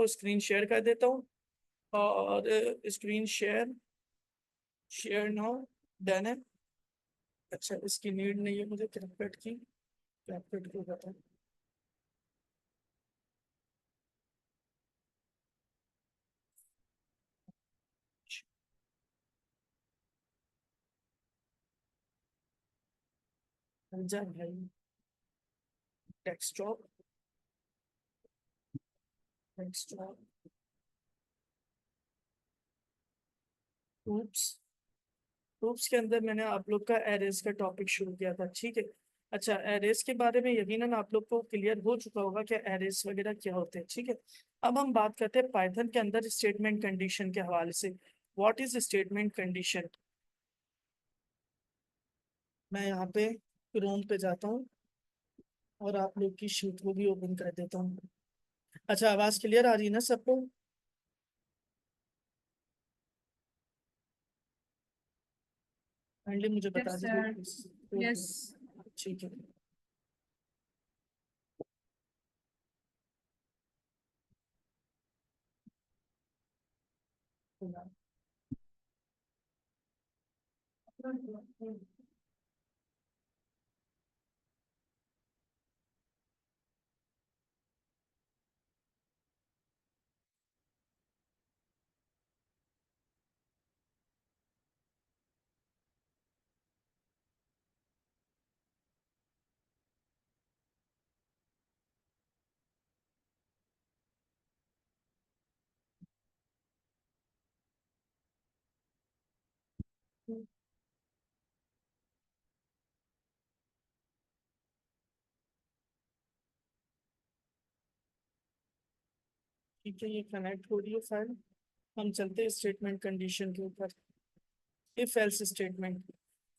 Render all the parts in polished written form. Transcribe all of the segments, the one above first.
Screen share कर देता हूँ और screen share share now done है। अच्छा, इसकी नीड नहीं है मुझे कैपकट की, कैपकट को बता। जा भाई, डेस्कटॉप, डेस्कटॉप, oops, ग्रुप्स के अंदर मैंने आप लोग का एरेज का टॉपिक शुरू किया था, ठीक है। अच्छा, एरेज के बारे में यकीनन आप लोग को क्लियर हो चुका होगा कि एरेज वगैरह क्या होते हैं, ठीक है। अब हम बात करते हैं पाइथन के अंदर स्टेटमेंट कंडीशन के हवाले से। What is statement condition? मैं यहाँ पे क्रोम पे जाता हूँ और आप लोग की शीट को भी ओपन कर देता हूँ। अच्छा, आवाज क्लियर आ रही है ना सबको? काइंडली मुझे बता यस दीजिए सर। प्लीज। यस। ठीक है। ठीक है, ये कनेक्ट हो रही है फाइल। हम चलते हैं स्टेटमेंट कंडीशन के ऊपर। If else statement,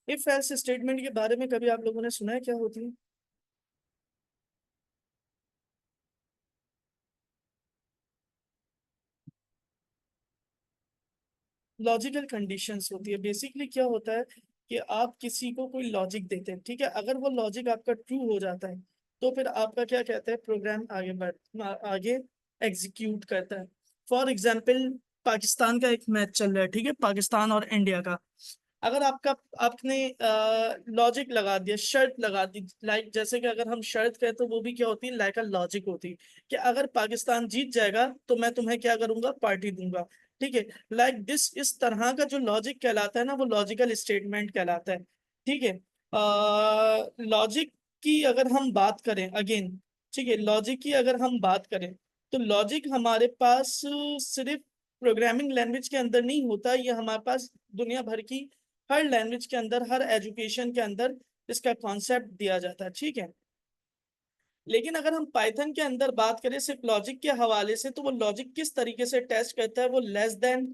if else statement के बारे में कभी आप लोगों ने सुना है क्या होती है? लॉजिकल कंडीशंस होती है। बेसिकली क्या होता है कि आप किसी को कोई लॉजिक देते हैं, ठीक है। अगर वो लॉजिक आपका ट्रू हो जाता है तो फिर आपका क्या कहते हैं, प्रोग्राम आगे एग्जीक्यूट करता है। फॉर एग्जाम्पल, पाकिस्तान का एक मैच चल रहा है, ठीक है, पाकिस्तान और इंडिया का। अगर आपने लॉजिक लगा दिया, शर्त लगा दी, लाइक जैसे कि अगर हम शर्त कहें तो वो भी क्या होती है, लाइक अ लॉजिक होती है कि अगर पाकिस्तान जीत जाएगा तो मैं तुम्हें क्या करूंगा, पार्टी दूंगा, ठीक है। लाइक दिस, इस तरह का जो लॉजिक कहलाता है ना, वो लॉजिकल स्टेटमेंट कहलाता है, ठीक है। लॉजिक की अगर हम बात करें अगेन, ठीक है, लॉजिक की अगर हम बात करें तो लॉजिक हमारे पास सिर्फ प्रोग्रामिंग लैंग्वेज के अंदर नहीं होता, ये हमारे पास दुनिया भर की हर लैंग्वेज के अंदर, हर एजुकेशन के अंदर इसका कॉन्सेप्ट दिया जाता है, ठीक है। लेकिन अगर हम पाइथन के अंदर बात करें सिर्फ लॉजिक के हवाले से, तो वो लॉजिक किस तरीके से टेस्ट करता है, वो less than,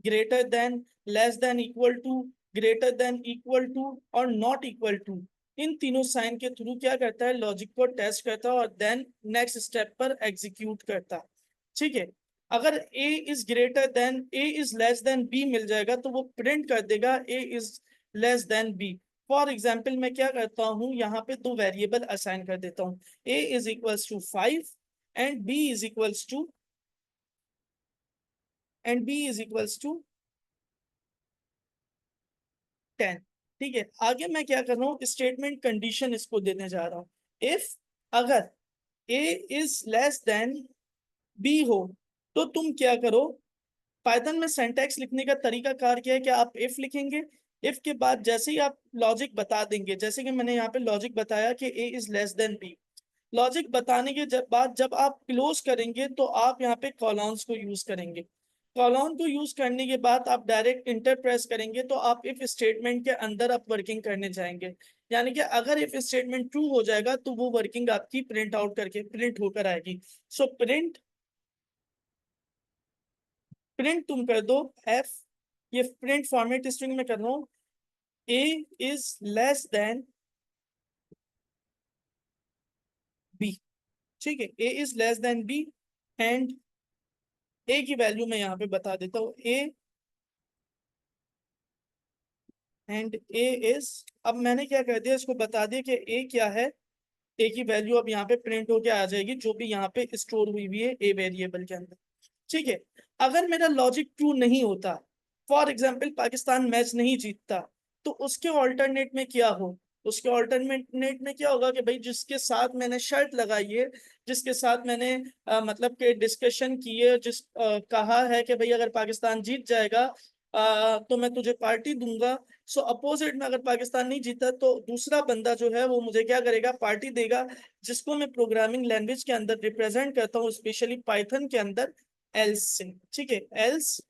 greater than, less than equal to, greater than equal to और नॉट इक्वल टू, इन तीनों साइन के थ्रू क्या करता है, लॉजिक को टेस्ट करता है और देन नेक्स्ट स्टेप पर एग्जीक्यूट करता है, ठीक है। अगर a is greater then, a is less then b मिल जाएगा तो वो प्रिंट कर देगा a is less then b। For example, मैं क्या करता हूँ, यहाँ पे दो वेरिएबल असाइन कर देता हूँ, a is equals to 5 and b is equals to, and b is equals to 10, ठीक है। आगे मैं क्या कर रहा हूँ, स्टेटमेंट कंडीशन इसको देने जा रहा हूँ। इफ, अगर a is less then b हो तो तुम क्या करो, पाइथन में सिंटैक्स लिखने का तरीका कार क्या है कि आप इफ लिखेंगे, इफ के बाद जैसे ही आप लॉजिक बता देंगे, जैसे कि मैंने यहाँ पे लॉजिक बताया कि a is less then b, logic बताने के बाद जब आप क्लोज करेंगे तो आप यहाँ पे कॉलॉन्स को यूज करेंगे। कॉलॉन को यूज करने के बाद आप डायरेक्ट इंटर प्रेस करेंगे तो आप इफ स्टेटमेंट के अंदर आप वर्किंग करने जाएंगे। यानी कि अगर इफ स्टेटमेंट ट्रू हो जाएगा तो वो वर्किंग आपकी प्रिंट आउट करके प्रिंट होकर आएगी। सो प्रिंट, प्रिंट तुम कर दो एफ, ये प्रिंट फॉर्मेट स्ट्रिंग में कर रहा हूँ, A is less than B, ठीक है, A is less than B and A की वैल्यू मैं यहाँ पे बता देता हूँ, ए एंड ए इज, अब मैंने क्या कर दिया, इसको बता दिया कि ए क्या है, ए की वैल्यू अब यहाँ पे प्रिंट होके आ जाएगी जो भी यहाँ पे स्टोर हुई है ए वेरिएबल के अंदर। ठीक है। अगर मेरा लॉजिक ट्रू नहीं होता, फॉर एग्जाम्पल पाकिस्तान मैच नहीं जीतता, तो उसके ऑल्टरनेट में क्या हो, उसके ऑल्टरनेट में क्या होगा कि भाई जिसके साथ मैंने शर्त लगाई है, जिसके साथ मैंने मतलब के डिस्कशन की है, कहा है कि भाई अगर पाकिस्तान जीत जाएगा तो मैं तुझे पार्टी दूंगा। सो अपोजिट में अगर पाकिस्तान नहीं जीता तो दूसरा बंदा जो है वो मुझे क्या करेगा, पार्टी देगा, जिसको मैं प्रोग्रामिंग लैंग्वेज के अंदर रिप्रेजेंट करता हूँ, स्पेशली पाइथन के अंदर एल्स से। ठीक है, एल्स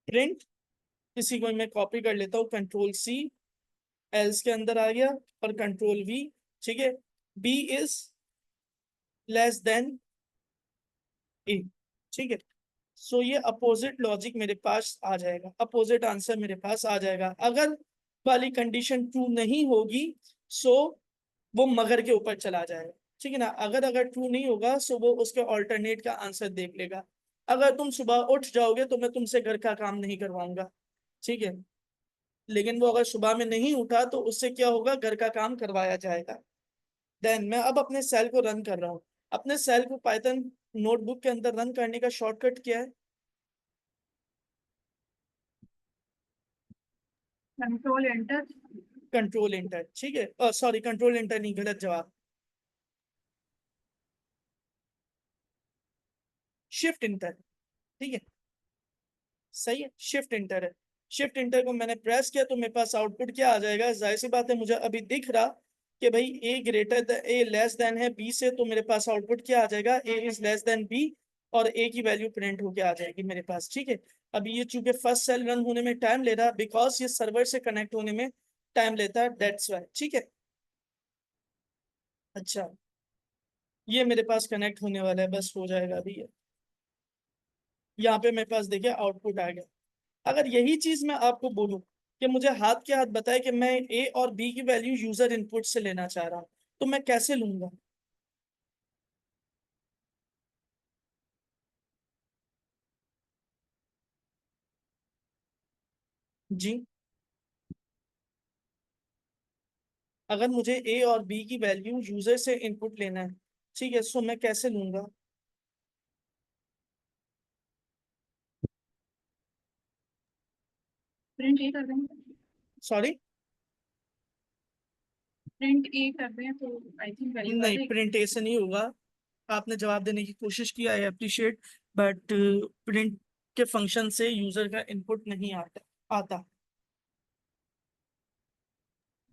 प्रिंट, किसी को मैं कॉपी कर लेता हूँ, कंट्रोल सी, एल्स के अंदर आ गया, और कंट्रोल वी। ठीक है, बी इज लेस देन ए। ठीक है, सो ये अपोजिट लॉजिक मेरे पास आ जाएगा, अपोजिट आंसर मेरे पास आ जाएगा। अगर वाली कंडीशन ट्रू नहीं होगी सो वो मगर के ऊपर चला जाएगा। ठीक है ना, अगर अगर ट्रू नहीं होगा सो वो उसके ऑल्टरनेट का आंसर देख लेगा। अगर तुम सुबह उठ जाओगे तो मैं तुमसे घर का काम नहीं करवाऊंगा। ठीक है, लेकिन वो अगर सुबह में नहीं उठा तो उससे क्या होगा, घर का काम करवाया जाएगा। देन मैं अब अपने सेल को रन कर रहा हूँ। अपने सेल को पाइथन नोटबुक के अंदर रन करने का शॉर्टकट क्या है? Control enter. Control inter. ठीक है, सॉरी कंट्रोल इंटर नहीं, गलत जवाब, शिफ्ट इंटर। ठीक है, सही है, शिफ्ट इंटर है। शिफ्ट इंटर को मैंने प्रेस किया तो मेरे पास आउटपुट क्या आ जाएगा, जाहिर सी बात है मुझे अभी दिख रहा कि भाई ए लेस देन है बी से, तो मेरे पास आउटपुट क्या आ जाएगा, ए इज लेस देन बी, और ए की वैल्यू प्रिंट होके आ जाएगी मेरे पास। ठीक है, अभी ये चूंकि फर्स्ट सेल रन होने में टाइम ले रहा, बिकॉज ये सर्वर से कनेक्ट होने में टाइम लेता है, दैट्स वाई। ठीक है, अच्छा, ये मेरे पास कनेक्ट होने वाला है, बस हो जाएगा अभी ये। यहाँ पे मेरे पास देखिए आउटपुट आ गया। अगर यही चीज मैं आपको बोलूं कि मुझे हाथ के हाथ बताए कि मैं ए और बी की वैल्यू यूजर इनपुट से लेना चाह रहा हूं, तो मैं कैसे लूंगा? जी, अगर मुझे ए और बी की वैल्यू यूजर से इनपुट लेना है, ठीक है, सो मैं कैसे लूंगा? प्रिंट ए कर दें। सॉरी, प्रिंट ए कर दें तो आई थिंक वैल्यू आ नहीं, जाएगी। प्रिंट ए से नहीं होगा। आपने जवाब देने की कोशिश की, आई अप्रिशिएट, बट प्रिंट के फंक्शन से यूजर का इनपुट नहीं आता।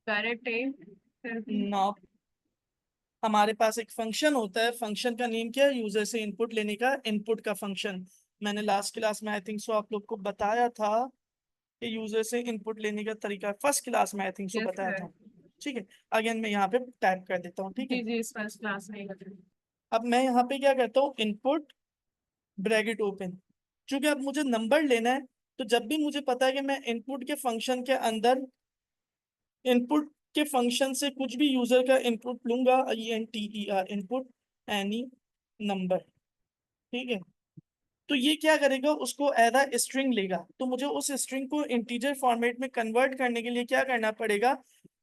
डायरेक्ट ए कर दें। ना, हमारे पास एक फंक्शन होता है, फंक्शन का नेम क्या है, यूजर से इनपुट लेने का, इनपुट का फंक्शन। मैंने लास्ट क्लास में आई थिंक सो आप लोग को बताया था कि यूजर से इनपुट लेने का तरीका, फर्स्ट क्लास में आई थिंक सो यस बताया सर। था। ठीक है, अगेन मैं यहाँ पे टाइप कर देता हूँ। ठीक है, जी जी, इस फर्स्ट क्लास में ही बताएं। अब मैं यहाँ पे क्या करता हूँ, इनपुट ब्रैकेट ओपन। चूंकि अब मुझे नंबर लेना है, तो जब भी मुझे पता है कि मैं इनपुट के फंक्शन के अंदर इनपुट के फंक्शन से कुछ भी यूजर का इनपुट लूंगा, INTER, इनपुट एनी नंबर। ठीक है, तो ये क्या करेगा, उसको एज अ स्ट्रिंग लेगा, तो मुझे उस स्ट्रिंग को इंटीजर फॉर्मेट में कन्वर्ट करने के लिए क्या करना पड़ेगा,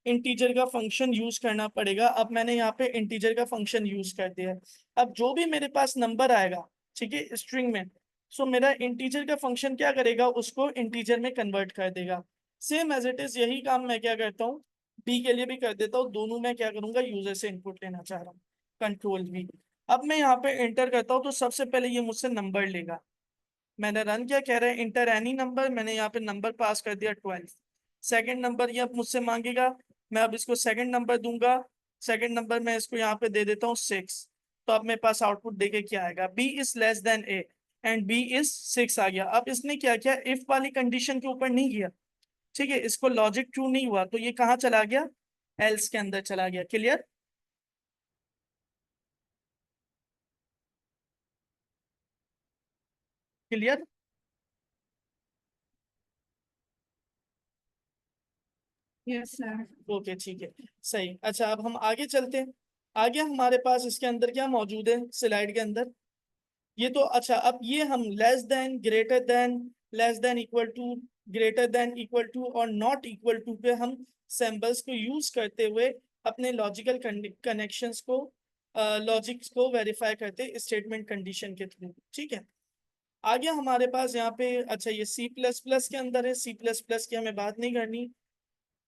इंटीजर का फंक्शन यूज करना पड़ेगा। अब मैंने यहाँ पे इंटीजर का फंक्शन यूज कर दिया है। अब जो भी मेरे पास नंबर आएगा, ठीक है, स्ट्रिंग में, सो मेरा इंटीजर का फंक्शन क्या करेगा, उसको इंटीजर में कन्वर्ट कर देगा। सेम एज इट इज यही काम मैं क्या करता हूँ, बी के लिए भी कर देता हूँ। दोनों में क्या करूंगा, यूजर से इनपुट लेना चाह रहा हूँ, कंट्रोल वी। अब मैं यहाँ पे एंटर करता हूँ तो सबसे पहले ये मुझसे नंबर लेगा। मैंने रन किया, कह रहा है इंटर एनी नंबर, मैंने यहाँ पे नंबर पास कर दिया 12। सेकंड नंबर ये अब मुझसे मांगेगा, मैं अब इसको सेकंड नंबर दूंगा। सेकंड नंबर मैं इसको यहाँ पे दे देता हूँ 6। तो अब मेरे पास आउटपुट देके क्या आएगा, B is less than A and B is 6 आ गया। अब इसने क्या किया, इफ वाली कंडीशन के ऊपर नहीं किया, ठीक है, इसको लॉजिक ट्रू नहीं हुआ तो ये कहाँ चला गया, एल्स के अंदर चला गया। Clear? Clear? Yes sir. Okay, ठीक है, सही। अच्छा, अब हम आगे चलते हैं। आगे हमारे पास इसके अंदर क्या मौजूद है स्लाइड के अंदर, ये तो अच्छा, अब ये हम less than, greater than, less than equal to, greater than equal to और नॉट इक्वल टू पे हम सिंबल्स को यूज करते हुए अपने लॉजिकल कनेक्शंस को लॉजिक को वेरीफाई करते स्टेटमेंट कंडीशन के थ्रू। ठीक है, आगे हमारे पास यहाँ पे, अच्छा ये सी प्लस प्लस के अंदर है, सी प्लस प्लस की हमें बात नहीं करनी,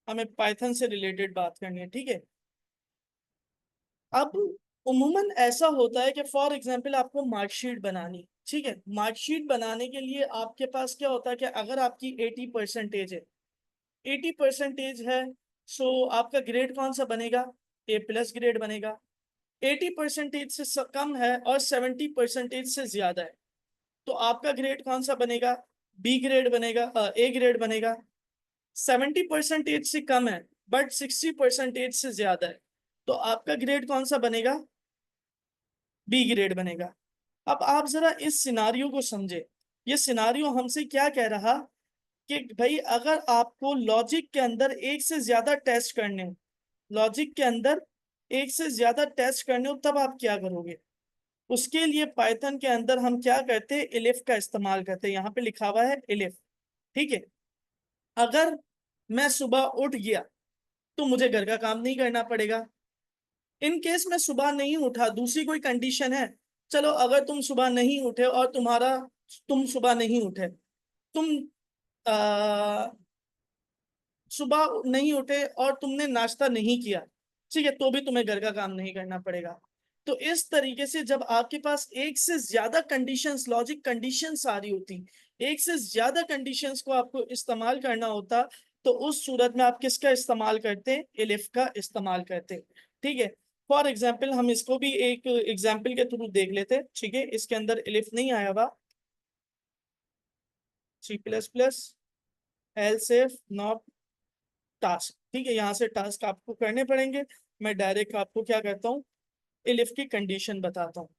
हमें पाइथन से रिलेटेड बात करनी है। ठीक है, अब उमूमन ऐसा होता है कि फॉर एग्जांपल आपको मार्कशीट बनानी, ठीक है, मार्कशीट बनाने के लिए आपके पास क्या होता है कि अगर आपकी 80% है, 80% है, सो आपका ग्रेड कौन सा बनेगा, ए प्लस ग्रेड बनेगा। 80% से कम है और 70% से ज्यादा है, तो आपका ग्रेड कौन सा बनेगा, बी ग्रेड बनेगा, ए ग्रेड बनेगा। 70% से कम है बट 60% से ज्यादा है, तो आपका ग्रेड कौन सा बनेगा, बी ग्रेड बनेगा। अब आप जरा इस सिनारियो को समझे, ये सिनारियो हमसे क्या कह रहा कि भाई अगर आपको लॉजिक के अंदर एक से ज्यादा टेस्ट करने हो, लॉजिक के अंदर एक से ज्यादा टेस्ट करने हो, तब आप क्या करोगे। उसके लिए पाइथन के अंदर हम क्या करते हैं, इलिफ का इस्तेमाल करते हैं। यहाँ पे लिखा हुआ है इलिफ। ठीक है, अगर मैं सुबह उठ गया तो मुझे घर का काम नहीं करना पड़ेगा। इन केस मैं सुबह नहीं उठा, दूसरी कोई कंडीशन है, चलो अगर तुम सुबह नहीं उठे और तुम सुबह नहीं उठे, तुम आ, सुबह नहीं उठे और तुमने नाश्ता नहीं किया, ठीक है, तो भी तुम्हें घर का काम नहीं करना पड़ेगा। तो इस तरीके से जब आपके पास एक से ज्यादा कंडीशंस, लॉजिक कंडीशंस आ रही होती, एक से ज्यादा कंडीशंस को आपको इस्तेमाल करना होता, तो उस सूरत में आप किसका इस्तेमाल करते, एलिफ का इस्तेमाल करते। ठीक है, फॉर एग्जाम्पल हम इसको भी एक एग्जाम्पल के थ्रू देख लेते। ठीक है, इसके अंदर एलिफ नहीं आया हुआ, C plus plus L safe not task. ठीक है, यहाँ से टास्क आपको करने पड़ेंगे। मैं डायरेक्ट आपको क्या कहता हूँ, एलिफ की कंडीशन बताता हूँ।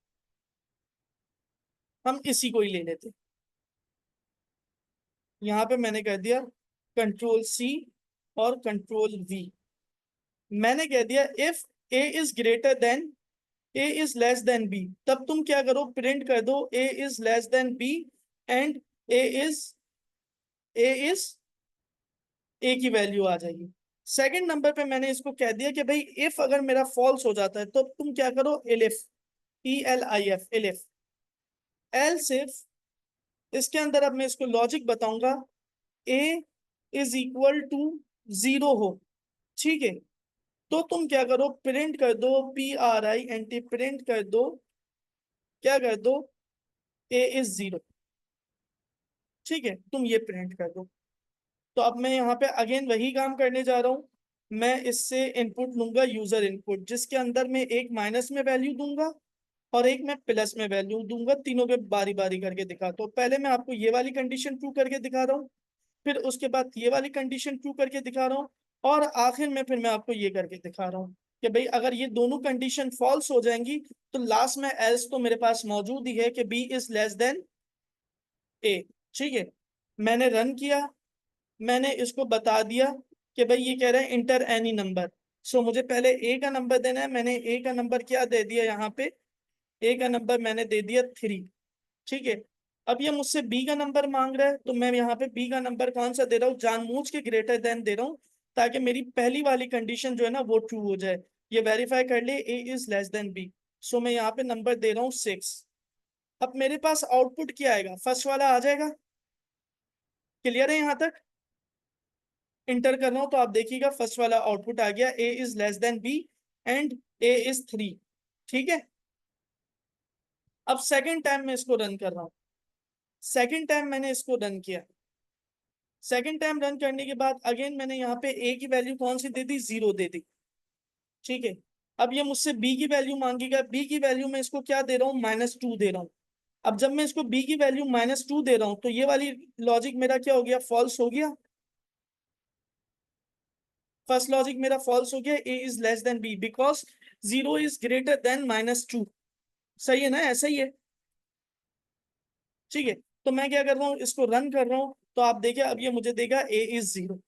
हम इसी को ही ले लेते, यहाँ पे मैंने कह दिया कंट्रोल सी और कंट्रोल वी। मैंने कह दिया if A is greater than, A is less than B, तब तुम क्या करो, प्रिंट कर दो A is less than B and A is A A की वैल्यू आ जाएगी। सेकंड नंबर पे मैंने इसको कह दिया कि भाई इफ अगर मेरा फॉल्स हो जाता है तो तुम क्या करो, एलिफ, ELIF एलिफ। एल सिर्फ इसके अंदर अब मैं इसको लॉजिक बताऊंगा, ए इज इक्वल टू 0 हो, ठीक है, तो तुम क्या करो, प्रिंट कर दो, PRINT प्रिंट कर दो, क्या कर दो, ए इज 0। ठीक है, तुम ये प्रिंट कर दो। तो अब मैं यहाँ पे अगेन वही काम करने जा रहा हूँ। मैं इससे इनपुट लूंगा यूजर इनपुट, जिसके अंदर मैं एक माइनस में वैल्यू दूंगा और एक मैं प्लस में वैल्यू दूंगा, तीनों पे बारी बारी करके दिखाता हूँ। पहले मैं आपको ये वाली कंडीशन ट्रू करके दिखा रहा हूँ, फिर उसके बाद ये वाली कंडीशन ट्रू करके दिखा रहा हूँ, और आखिर में फिर मैं आपको ये करके दिखा रहा हूँ कि भाई अगर ये दोनों कंडीशन फॉल्स हो जाएंगी तो लास्ट में एल्स तो मेरे पास मौजूद ही है कि बी इज लेस देन ए। ठीक है, मैंने रन किया, मैंने इसको बता दिया कि भाई ये कह रहा है इंटर एनी नंबर, सो मुझे पहले ए का नंबर देना है। मैंने ए का नंबर क्या दे दिया, यहाँ पे ए का नंबर मैंने दे दिया 3। ठीक है, अब ये मुझसे बी का नंबर मांग रहा है, तो मैं यहाँ पे बी का नंबर कौन सा दे रहा हूँ, जानबूझ के ग्रेटर देन दे रहा हूँ, ताकि मेरी पहली वाली कंडीशन जो है ना वो ट्रू हो जाए, ये वेरीफाई कर ले ए इज लेस देन बी। सो मैं यहाँ पे नंबर दे रहा हूँ 6। अब मेरे पास आउटपुट क्या आएगा, फर्स्ट वाला आ जाएगा। क्लियर है यहाँ तक, इंटर कर रहा हूं तो आप देखिएगा फर्स्ट वाला आउटपुट आ गया, A is less than B and A is 3। ठीक है, अब सेकंड टाइम मैं इसको रन कर रहा हूं, सेकंड टाइम मैंने इसको रन किया, सेकंड टाइम रन करने के बाद अगेन मैंने यहाँ पे ए की वैल्यू कौन सी दे दी, 0 दे दी। ठीक है, अब ये मुझसे बी की वैल्यू मांगेगा, बी की वैल्यू में इसको क्या दे रहा हूँ, -2 दे रहा हूँ। अब जब मैं इसको बी की वैल्यू -2 दे रहा हूँ तो ये वाली लॉजिक मेरा क्या हो गया, फॉल्स हो गया। फर्स्ट लॉजिक मेरा फॉल्स हो गया, A is less than B because 0 is greater than -2। सही है ना, ऐसा ही है। ठीक है, तो मैं क्या कर रहा हूँ, इसको रन कर रहा हूँ, तो आप देखिए अब ये मुझे देगा ए इज 0।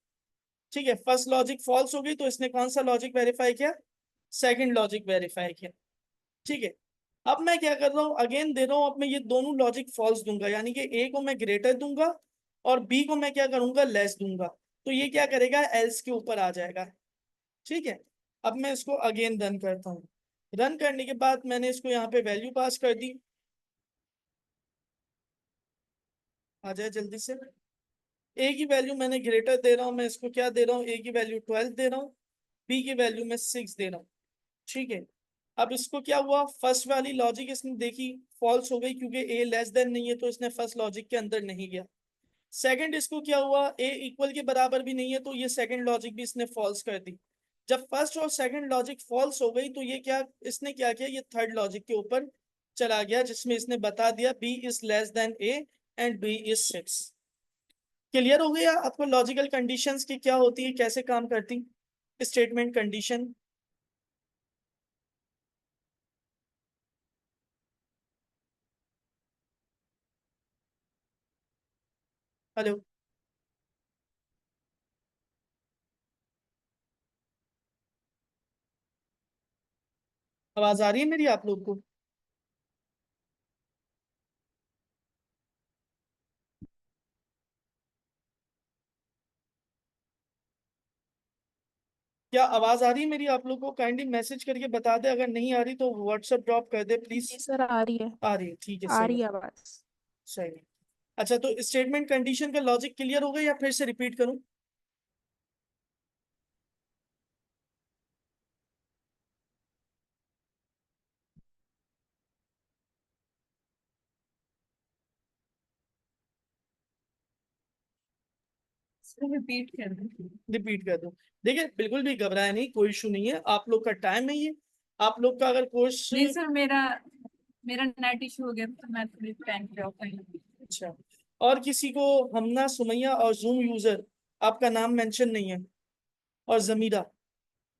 ठीक है, फर्स्ट लॉजिक फॉल्स हो गई तो इसने कौन सा लॉजिक वेरीफाई किया, सेकंड लॉजिक वेरीफाई किया। ठीक है, अब मैं क्या कर रहा हूँ, अगेन दे रहा हूँ, अब मैं ये दोनों लॉजिक फॉल्स दूंगा, यानी कि ए को मैं ग्रेटर दूंगा और बी को मैं क्या करूंगा, लेस दूंगा, तो ये क्या करेगा, एल्स के ऊपर आ जाएगा। ठीक है, अब मैं इसको अगेन रन करता हूँ, रन करने के बाद मैंने इसको यहाँ पे वैल्यू पास कर दी, आ जाए जल्दी से। ए की वैल्यू मैंने ग्रेटर दे रहा हूँ, मैं इसको क्या दे रहा हूँ, ए की वैल्यू 12 दे रहा हूँ, बी की वैल्यू मैं 6 दे रहा हूँ। ठीक है, अब इसको क्या हुआ, फर्स्ट वाली लॉजिक इसने देखी फॉल्स हो गई, क्योंकि ए लेस देन नहीं है तो इसने फर्स्ट लॉजिक के अंदर नहीं गया। सेकंड इसको क्या हुआ, ए इक्वल के बराबर भी नहीं है तो ये सेकंड लॉजिक भी इसने फॉल्स कर दी। जब फर्स्ट और सेकंड लॉजिक फॉल्स हो गई तो ये क्या, इसने क्या किया, ये थर्ड लॉजिक के ऊपर चला गया, जिसमें इसने बता दिया B is less than A and B is 6। Clear हो गया आपको लॉजिकल कंडीशंस की क्या होती है, कैसे काम करती स्टेटमेंट कंडीशन। हेलो, आवाज आ रही है मेरी आप लोग को? क्या आवाज आ रही है मेरी आप लोग को? काइंडली मैसेज करके बता दे, अगर नहीं आ रही तो व्हाट्सएप ड्रॉप कर दे प्लीज। जी सर, आ रही है। आ रही है, ठीक है, आ सही रही है, है आवाज। सही है। अच्छा, तो स्टेटमेंट कंडीशन का लॉजिक क्लियर हो गया या फिर से रिपीट करूं? रिपीट कर दो। रिपीट कर दूं? देखिए, बिल्कुल भी घबराए नहीं, कोई इशू नहीं है, आप लोग का टाइम है ये। आप लोग का अगर कोर्स, नहीं सर, मेरा मेरा नेट इशू हो गया तो मैं थोड़ी टाइम पे ऑफ आई। अच्छा, और किसी को, हमना, सुमैया और जूम यूजर, आपका नाम मेंशन नहीं है, और जमीरा,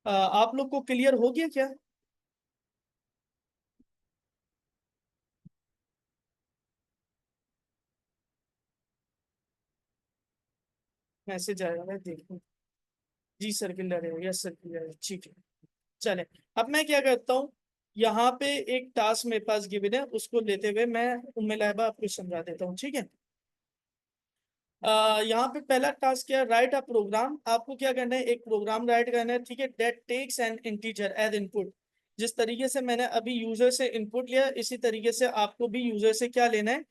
आप लोग को क्लियर हो गया क्या? मैसेज आया है, देखो। जी सर क्लियर है, यस सर क्लियर है, ठीक है। चले, अब मैं क्या करता हूँ, यहाँ पे एक टास्क मेरे पास गिवन है, उसको लेते हुए मैं उम्मे लाइबा आपको समझा देता हूँ, ठीक है। यहाँ पे पहला टास्क क्या है, राइट अ प्रोग्राम। आपको क्या करना है, एक प्रोग्राम राइट करना है, ठीक है, that takes an integer as input. जिस तरीके से मैंने अभी यूजर से इनपुट लिया, इसी तरीके से आपको भी यूजर से क्या लेना है,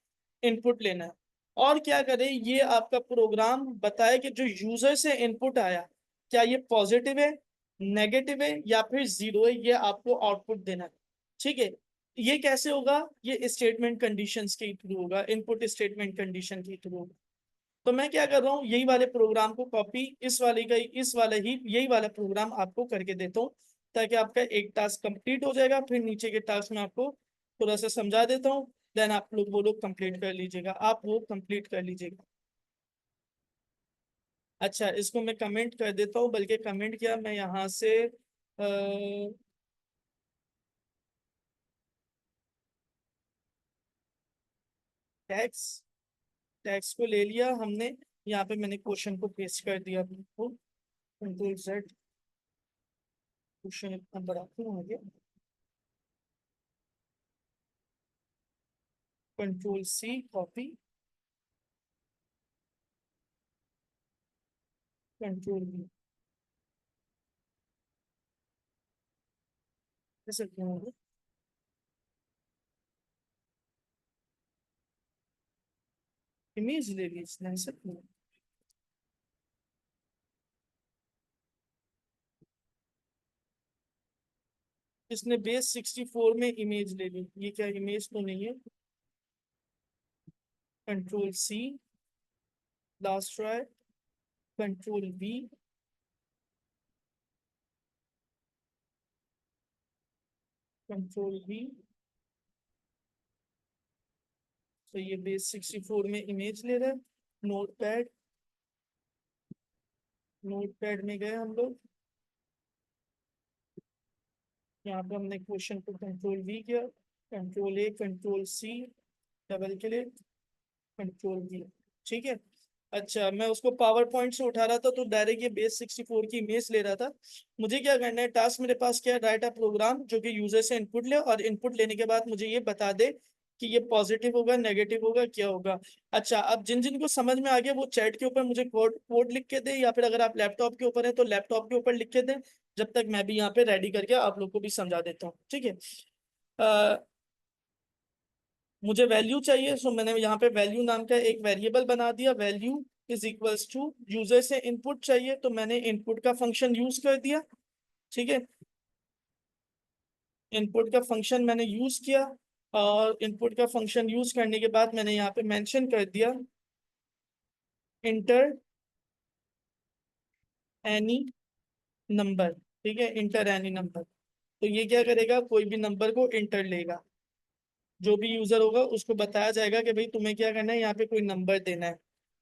इनपुट लेना है। और क्या करें, ये आपका प्रोग्राम बताए कि जो यूजर से इनपुट आया, क्या ये पॉजिटिव है, नेगेटिव है या फिर जीरो है, ये आपको आउटपुट देना है। ठीक है, ये कैसे होगा, ये स्टेटमेंट कंडीशंस के थ्रू होगा, इनपुट स्टेटमेंट कंडीशन के थ्रू होगा। तो मैं क्या कर रहा हूँ, यही वाले प्रोग्राम को कॉपी इस वाले का, इस वाले ही यही वाला प्रोग्राम आपको करके देता हूँ, ताकि आपका एक टास्क कंप्लीट हो जाएगा। फिर नीचे के टास्क में आपको थोड़ा सा समझा देता हूँ, देन आप लोग वो लोग कंप्लीट कर लीजिएगा, आप वो कंप्लीट कर लीजिएगा। अच्छा, इसको मैं कमेंट कर देता हूँ, बल्कि कमेंट किया मैं यहाँ से टैक्स टैक्स को ले लिया हमने, यहाँ पे मैंने क्वेश्चन को पेस्ट कर दिया आपको, कंट्रोल जेड, क्वेश्चन इतना बड़ा क्यों हो गया, control C copy, control V, ऐसे क्यों हो गया? इमेज ले ली इसने, ऐसे क्यों? इसने बेस 64 में इमेज ले ली, ये क्या इमेज तो नहीं है। Control C, last try, control V, control V. तो ये बेस 64 में इमेज ले रहा है। नोट पैड, नोट पैड में गए हम लोग, यहाँ पे हमने क्वेश्चन को कंट्रोल वी किया, control A, control C, double click, control V. ठीक है। अच्छा, मैं उसको पावर पॉइंट से उठा रहा था तो डायरेक्ट ये बेस 64 की इमेज ले रहा था। मुझे क्या करना है, टास्क मेरे पास क्या है, राइट अ प्रोग्राम जो कि यूजर से इनपुट ले, और इनपुट लेने के बाद मुझे ये बता दे कि ये पॉजिटिव होगा, नेगेटिव होगा, क्या होगा। अच्छा, अब जिन जिन को समझ में आ गया वो चैट के ऊपर मुझे कोड कोड लिख के दे, या फिर अगर आप लैपटॉप के ऊपर है तो लैपटॉप के ऊपर लिख के दें, जब तक मैं भी यहाँ पे रेडी करके आप लोग को भी समझा देता हूँ, ठीक है। मुझे वैल्यू चाहिए, सो मैंने यहाँ पे वैल्यू नाम का एक वेरिएबल बना दिया। Value is equals to, user से इनपुट चाहिए तो मैंने इनपुट का फंक्शन यूज कर दिया, ठीक है। इनपुट का फंक्शन मैंने यूज किया, और इनपुट का फंक्शन यूज करने के बाद मैंने यहाँ पे मेंशन कर दिया इंटर एनी नंबर, ठीक है, इंटर एनी नंबर। तो ये क्या करेगा, कोई भी नंबर को इंटर लेगा, जो भी यूजर होगा उसको बताया जाएगा कि भाई तुम्हें क्या करना है, यहाँ पे कोई नंबर देना है।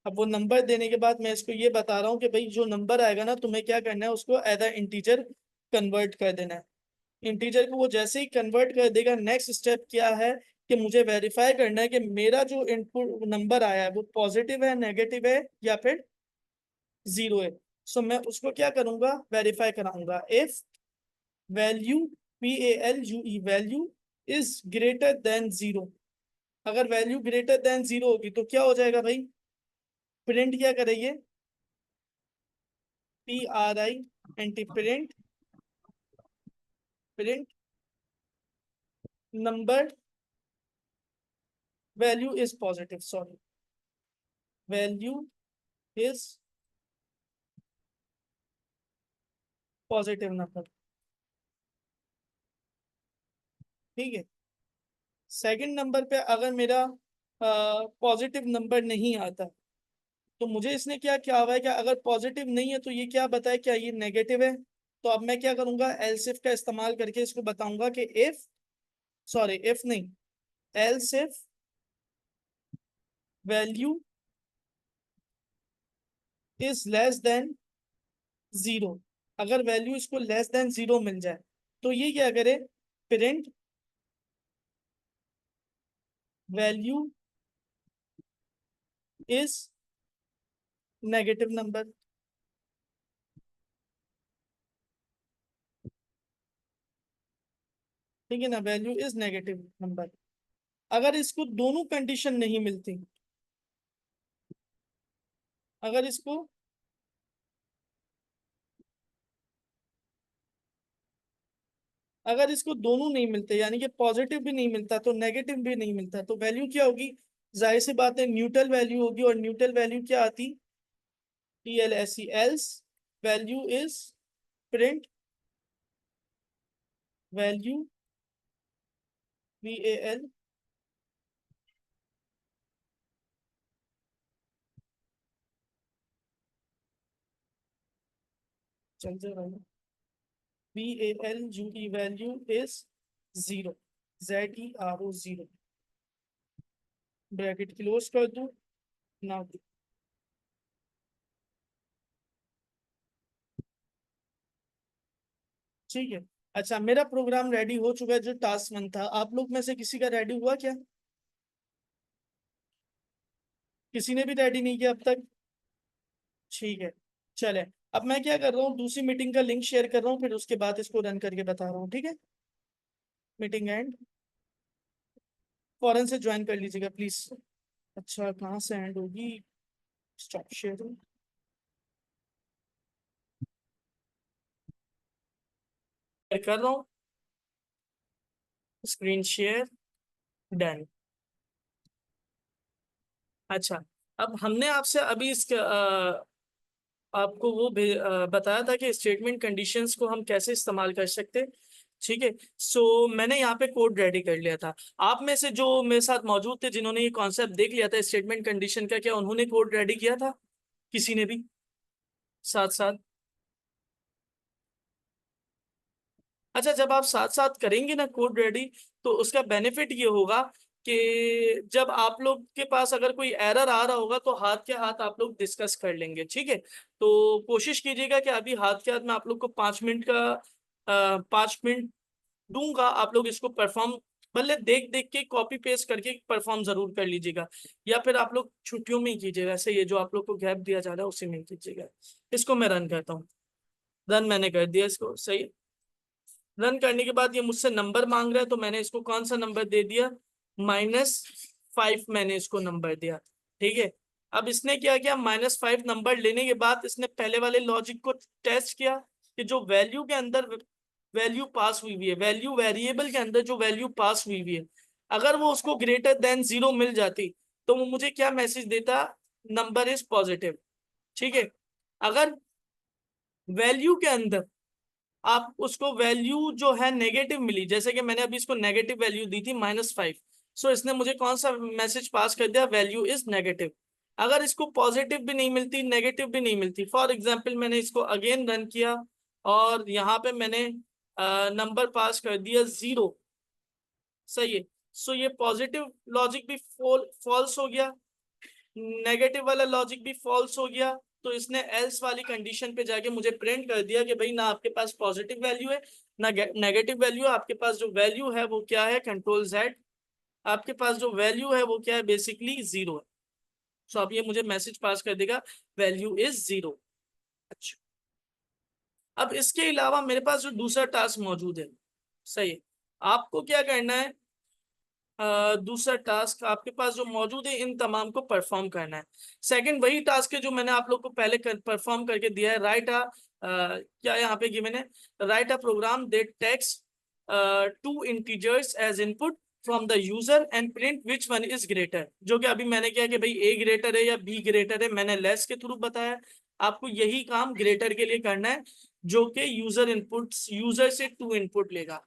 अब वो नंबर देने के बाद मैं इसको ये बता रहा हूँ कि भाई जो नंबर आएगा ना, तुम्हें क्या करना है, उसको एज अ इंटीजर कन्वर्ट कर देना है। इंटीजर को वो जैसे ही कन्वर्ट कर देगा, नेक्स्ट स्टेप क्या है कि मुझे वेरीफाई करना है कि मेरा जो इनपुट नंबर आया है वो पॉजिटिव है, नेगेटिव है, या फिर जीरो है। सो मैं उसको क्या करूंगा, वेरीफाई कराऊंगा। If value, PALUE, value is greater than zero, अगर वैल्यू ग्रेटर देन जीरो होगी तो क्या हो जाएगा भाई, प्रिंट क्या करेंगे, PRINT, print, print number, value is positive, sorry, value is positive number, ठीक है। सेकंड नंबर पे अगर मेरा पॉजिटिव नंबर नहीं आता, तो मुझे इसने क्या क्या हुआ है कि अगर पॉजिटिव नहीं है तो ये क्या बताए, क्या ये नेगेटिव है। तो अब मैं क्या करूंगा, एल्स इफ का इस्तेमाल करके इसको बताऊंगा कि इफ, सॉरी इफ नहीं, else if value is less than zero, अगर वैल्यू इसको लेस देन जीरो मिल जाए तो ये क्या करे, print value is negative number, ठीक है ना, वैल्यू इज नेगेटिव नंबर। अगर इसको दोनों कंडीशन नहीं मिलती, अगर इसको, अगर इसको दोनों नहीं मिलते, यानी कि पॉजिटिव भी नहीं मिलता तो नेगेटिव भी नहीं मिलता, तो वैल्यू क्या होगी, जाहिर सी बात है न्यूट्रल वैल्यू होगी। और न्यूट्रल वैल्यू क्या आती, TLSE, else value is print value, VAL, चल जाए, VALUE, value is zero, ZERO, zero, bracket close कर दूं ना, ठीक है। अच्छा, मेरा प्रोग्राम रेडी हो चुका है, जो टास्क 1 था। आप लोग में से किसी का रेडी हुआ क्या, किसी ने भी रेडी नहीं किया अब तक, ठीक है। चले, अब मैं क्या कर रहा हूँ, दूसरी मीटिंग का लिंक शेयर कर रहा हूँ, फिर उसके बाद इसको रन करके बता रहा हूँ, ठीक है। मीटिंग एंड, फौरन से ज्वाइन कर लीजिएगा प्लीज। अच्छा, कहाँ से एंड होगी, स्टॉप शेयरिंग, कर रहा हूँ, स्क्रीन शेयर, डन। अच्छा, अब हमने आपसे अभी आपको वो बताया था कि स्टेटमेंट कंडीशंस को हम कैसे इस्तेमाल कर सकते हैं, ठीक है। सो मैंने यहाँ पे कोड रेडी कर लिया था। आप में से जो मेरे साथ मौजूद थे, जिन्होंने ये कॉन्सेप्ट देख लिया था स्टेटमेंट कंडीशन का, क्या उन्होंने कोड रेडी किया था, किसी ने भी साथ साथ? अच्छा, जब आप साथ साथ करेंगे ना कोड रेडी, तो उसका बेनिफिट ये होगा कि जब आप लोग के पास अगर कोई एरर आ रहा होगा तो हाथ के हाथ आप लोग डिस्कस कर लेंगे, ठीक है। तो कोशिश कीजिएगा कि अभी हाथ के हाथ में आप लोग को 5 मिनट का 5 मिनट दूंगा, आप लोग इसको परफॉर्म, भले देख देख के कॉपी पेस्ट करके परफॉर्म जरूर कर लीजिएगा, या फिर आप लोग छुट्टियों में ही कीजिएगा, ऐसे ये जो आप लोग को गैप दिया जा रहा है उसी में कीजिएगा। इसको मैं रन करता हूँ, रन मैंने कर दिया इसको, सही। रन करने के बाद ये मुझसे नंबर मांग रहा है, तो मैंने इसको कौन सा नंबर दे दिया, -5 मैंने इसको नंबर दिया, ठीक है। अब इसने क्या किया, -5 नंबर लेने के बाद इसने पहले वाले लॉजिक को टेस्ट किया कि जो वैल्यू के अंदर वैल्यू पास हुई हुई है, वैल्यू वेरिएबल के अंदर जो वैल्यू पास हुई हुई है, अगर वो उसको ग्रेटर देन 0 मिल जाती तो वो मुझे क्या मैसेज देता, नंबर इज पॉजिटिव, ठीक है। अगर वैल्यू के अंदर आप उसको वैल्यू जो है नेगेटिव मिली, जैसे कि मैंने अभी इसको नेगेटिव वैल्यू दी थी -5, सो इसने मुझे कौन सा मैसेज पास कर दिया, वैल्यू इज नेगेटिव। अगर इसको पॉजिटिव भी नहीं मिलती, नेगेटिव भी नहीं मिलती, फॉर एग्जांपल मैंने इसको अगेन रन किया और यहाँ पे मैंने नंबर पास कर दिया 0, सही है। सो ये पॉजिटिव लॉजिक भी फॉल्स हो गया, नेगेटिव वाला लॉजिक भी फॉल्स हो गया, तो इसने एल्स वाली कंडीशन पे जाके मुझे प्रिंट कर दिया कि भाई ना आपके पास पॉजिटिव वैल्यू है ना नेगेटिव वैल्यू है, आपके पास जो वैल्यू है वो क्या है, कंट्रोल Z, आपके पास जो वैल्यू है वो क्या है, बेसिकली 0 है। सो अब ये मुझे मैसेज पास कर देगा, वैल्यू इज 0। अच्छा, अब इसके अलावा मेरे पास जो दूसरा टास्क मौजूद है, सही है, आपको क्या करना है, दूसरा टास्क आपके पास जो मौजूद है इन तमाम को परफॉर्म करना है। सेकंड वही टास्क है जो मैंने आप लोग को पहले परफॉर्म करके दिया है, राइट क्या यहाँ पे गिवन है, write a program that takes 2 integers as input from the user and print which one is greater, जो कि अभी मैंने किया कि भाई A ग्रेटर है या B ग्रेटर है, मैंने लेस के थ्रू बताया। आपको यही काम ग्रेटर के लिए करना है, जो कि यूजर से 2 इनपुट लेगा।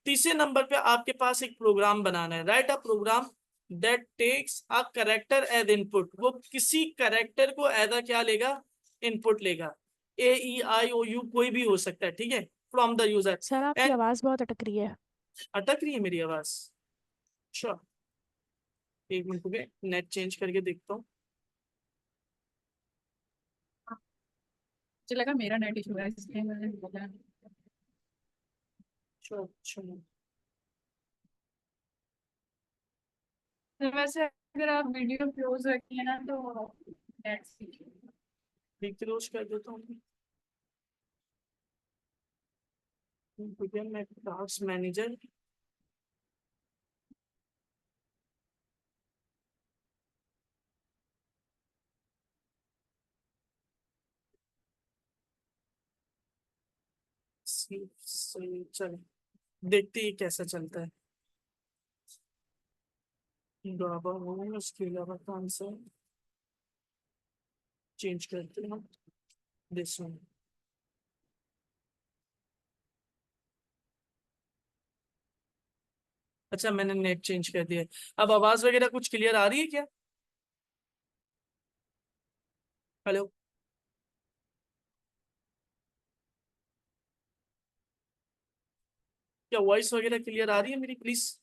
तीसरे नंबर पे आपके पास एक प्रोग्राम बनाना है, write a program that takes a character as input, वो किसी करेक्टर को एज अ क्या लेगा, इनपुट लेगा, A E I O U कोई भी हो सकता है, ठीक है, फ्रॉम द यूजर। सर आपकी एंड आवाज़ बहुत अटक रही है। अटक रही है मेरी आवाज, अच्छा, एक मिनट रुके, नेट चेंज करके देखता हूँ। मुझे लगा मेरा नेट इशू है इसलिए मैंने बोला। अच्छा अच्छा, तो वैसे अगर आप वीडियो क्लोज रखिए ना तो नेट ठीक क्लोज कर देता हूँ। ठीक है, मैं टास्क मैनेजर, चलो देखते ही कैसा चलता है। जावा हो, उसके अलावा कौन सा चेंज करते हैं, दिस वन। अच्छा, मैंने नेट चेंज कर दिया। अब आवाज वगैरह कुछ क्लियर आ रही है क्या, हेलो? क्या वॉइस वगैरह क्लियर आ रही है मेरी, प्लीज?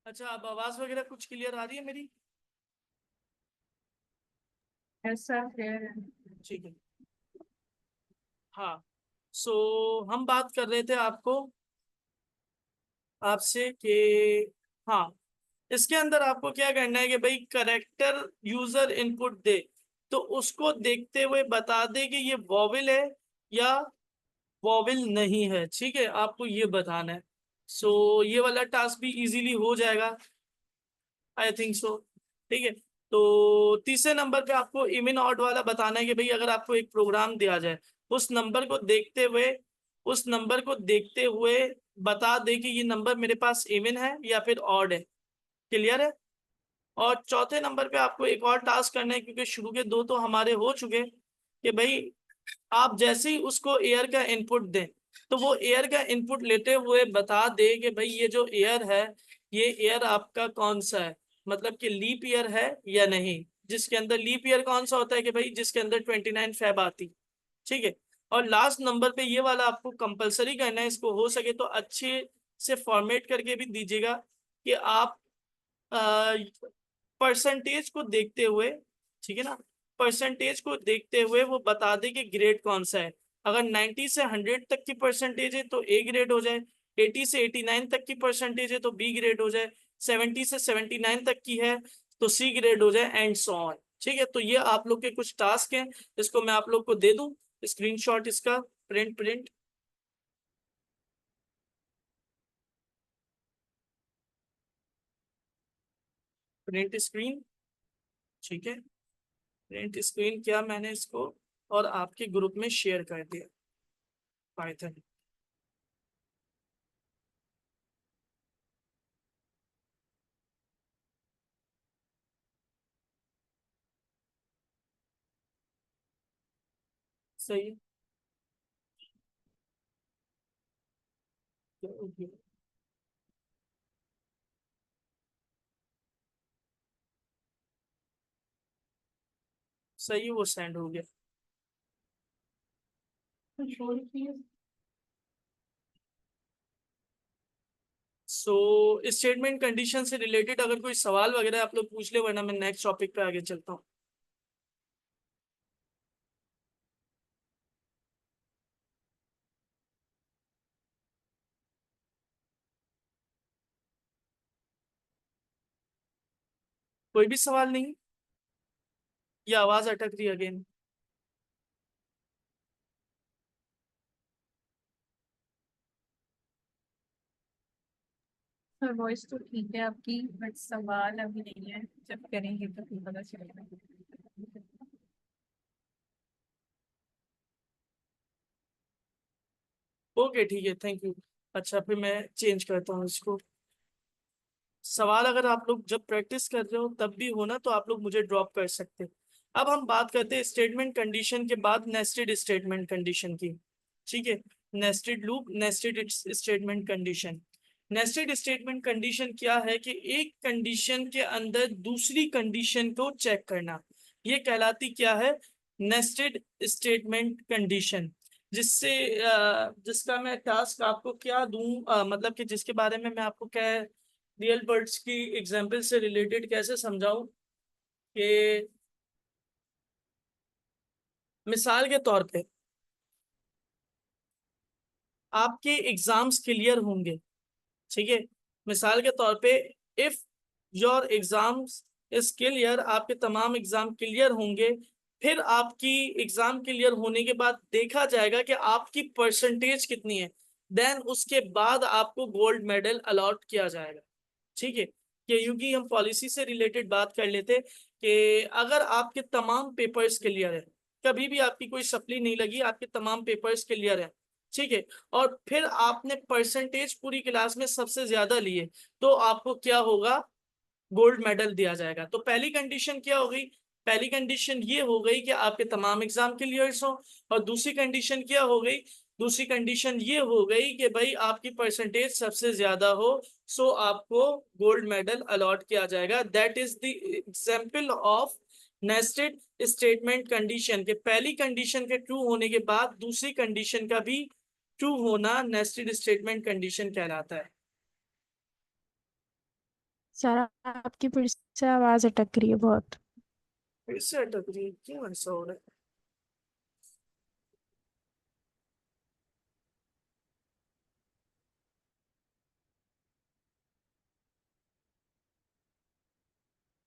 अच्छा, अब आवाज वगैरह कुछ क्लियर आ रही है मेरी? ऐसा फिर ठीक है, हाँ। सो हम बात कर रहे थे आपसे कि हाँ, इसके अंदर आपको क्या करना है कि भाई करेक्टर यूजर इनपुट दे, तो उसको देखते हुए बता दे कि ये वॉवेल है या वॉवेल नहीं है, ठीक है, आपको ये बताना है। सो ये वाला टास्क भी इजीली हो जाएगा, आई थिंक सो, ठीक है। तो तीसरे नंबर पे आपको इवन ऑड वाला बताना है कि भाई अगर आपको एक प्रोग्राम दिया जाए, उस नंबर को देखते हुए उस नंबर को देखते हुए बता दे कि ये नंबर मेरे पास इवन है या फिर ऑड है, क्लियर है। और चौथे नंबर पे आपको एक और टास्क करना है, क्योंकि शुरू के 2 तो हमारे हो चुके, कि भाई आप जैसे ही उसको एयर का इनपुट दें तो वो एयर का इनपुट लेते हुए बता दे कि भाई ये जो एयर है, ये एयर आपका कौन सा है, मतलब कि लीप ईयर है या नहीं, जिसके अंदर लीप ईयर कौन सा होता है कि भाई जिसके अंदर 29 फेब आती, ठीक है। और लास्ट नंबर पे ये वाला आपको कंपलसरी करना है, इसको हो सके तो अच्छे से फॉर्मेट करके भी दीजिएगा कि आप परसेंटेज को देखते हुए, ठीक है ना, परसेंटेज को देखते हुए वो बता दे कि ग्रेड कौन सा है। अगर 90 से 100 तक की परसेंटेज है तो ए ग्रेड हो जाए, 80 से 89 तक की परसेंटेज है तो बी ग्रेड हो जाए, 70 से 79 तक की है तो सी ग्रेड हो जाए, एंड सो ऑन। ठीक है, तो ये आप लोग के कुछ टास्क हैं, इसको मैं आप लोग को दे दूं स्क्रीनशॉट इसका, प्रिंट प्रिंट प्रिंट स्क्रीन। ठीक है, प्रिंट स्क्रीन किया मैंने इसको और आपके ग्रुप में शेयर कर दिया पाइथन। सही है, सही है, वो सेंड हो गया। कंट्रोल की सो स्टेटमेंट कंडीशन से रिलेटेड अगर कोई सवाल वगैरह आप लोग पूछ ले, वरना मैं नेक्स्ट टॉपिक पे आगे चलता हूँ। कोई भी सवाल नहीं? ये आवाज अटक रही अगेन? सर वॉइस तो ठीक है आपकी, बट सवाल अभी नहीं है, जब करेंगे तो फिर पता चलेगा। ओके ठीक है, थैंक यू। अच्छा, फिर मैं चेंज करता हूँ इसको। सवाल अगर आप लोग जब प्रैक्टिस कर रहे हो तब भी हो ना, तो आप लोग मुझे ड्रॉप कर सकते हैं। अब हम बात करते हैं स्टेटमेंट कंडीशन के बाद नेस्टेड स्टेटमेंट कंडीशन की। ठीक है, nested loop, nested statement condition. Nested statement condition क्या है कि एक कंडीशन के अंदर दूसरी कंडीशन को चेक करना, ये कहलाती क्या है? Nested statement condition. जिससे जिसका मैं टास्क आपको क्या दूं, मतलब कि जिसके बारे में मैं आपको क्या रियल बर्ड्स की एग्जाम्पल से रिलेटेड कैसे समझाऊं कि मिसाल के तौर पे आपके एग्जाम्स क्लियर होंगे। ठीक है, मिसाल के तौर पे if your exams is clear, आपके तमाम एग्जाम क्लियर होंगे। फिर आपकी एग्जाम क्लियर होने के बाद देखा जाएगा कि आपकी परसेंटेज कितनी है, देन उसके बाद आपको गोल्ड मेडल अलॉट किया जाएगा। ठीक है, कि क्योंकि हम पॉलिसी से रिलेटेड बात कर लेते कि अगर आपके तमाम पेपर्स क्लियर है, कभी भी आपकी कोई सप्ली नहीं लगी, आपके तमाम पेपर्स क्लियर है, ठीक है, और फिर आपने परसेंटेज पूरी क्लास में सबसे ज्यादा लिए, तो आपको क्या होगा? गोल्ड मेडल दिया जाएगा। तो पहली कंडीशन क्या हो गई? पहली कंडीशन ये हो गई कि आपके तमाम एग्जाम क्लियर्स हो। और दूसरी कंडीशन क्या हो गई? दूसरी कंडीशन ये हो गई कि भाई आपकी परसेंटेज सबसे ज्यादा हो, सो आपको गोल्ड मेडल अलॉट किया जाएगा। That is the example of nested statement condition के पहली कंडीशन के ट्रू होने के बाद दूसरी कंडीशन का भी ट्रू होना नेस्टेड स्टेटमेंट कंडीशन कहलाता है। सर आपकी फिर से आवाज अटक रही है बहुत। फिर से अटक रही है, क्यों ऐसा हो रहा है?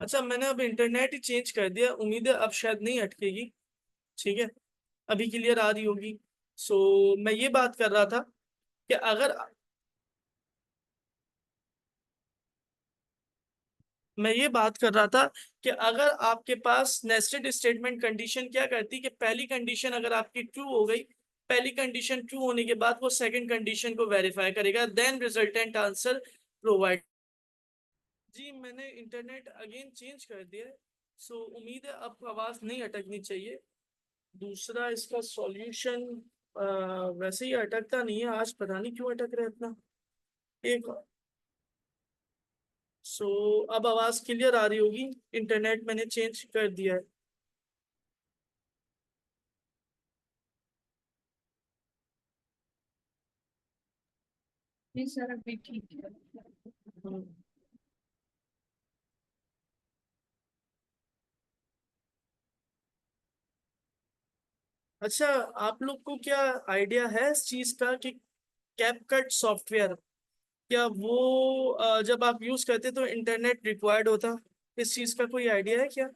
अच्छा, मैंने अब इंटरनेट ही चेंज कर दिया, उम्मीद है अब शायद नहीं अटकेगी। ठीक है, अभी क्लियर आ रही होगी। सो मैं ये बात कर रहा था कि अगर मैं ये बात कर रहा था कि अगर आपके पास नेस्टेड स्टेटमेंट कंडीशन क्या करती कि पहली कंडीशन अगर आपकी ट्रू हो गई, पहली कंडीशन ट्रू होने के बाद वो सेकंड कंडीशन को वेरीफाई करेगा, देन रिजल्टेंट आंसर प्रोवाइड। जी, मैंने इंटरनेट अगेन चेंज कर दिया है, सो उम्मीद है आपको आवाज नहीं अटकनी चाहिए। दूसरा इसका सॉल्यूशन, वैसे ही अटकता नहीं है आज, पता नहीं क्यों अटक रहा है इतना। एक सो अब आवाज क्लियर आ रही होगी, इंटरनेट मैंने चेंज कर दिया है। नहीं सर अभी ठीक है। हम्म। अच्छा, आप लोग को क्या आइडिया है इस चीज का कि कैपकट सॉफ्टवेयर, क्या वो जब आप यूज करते तो इंटरनेट रिक्वायर्ड होता? इस चीज का कोई आइडिया है क्या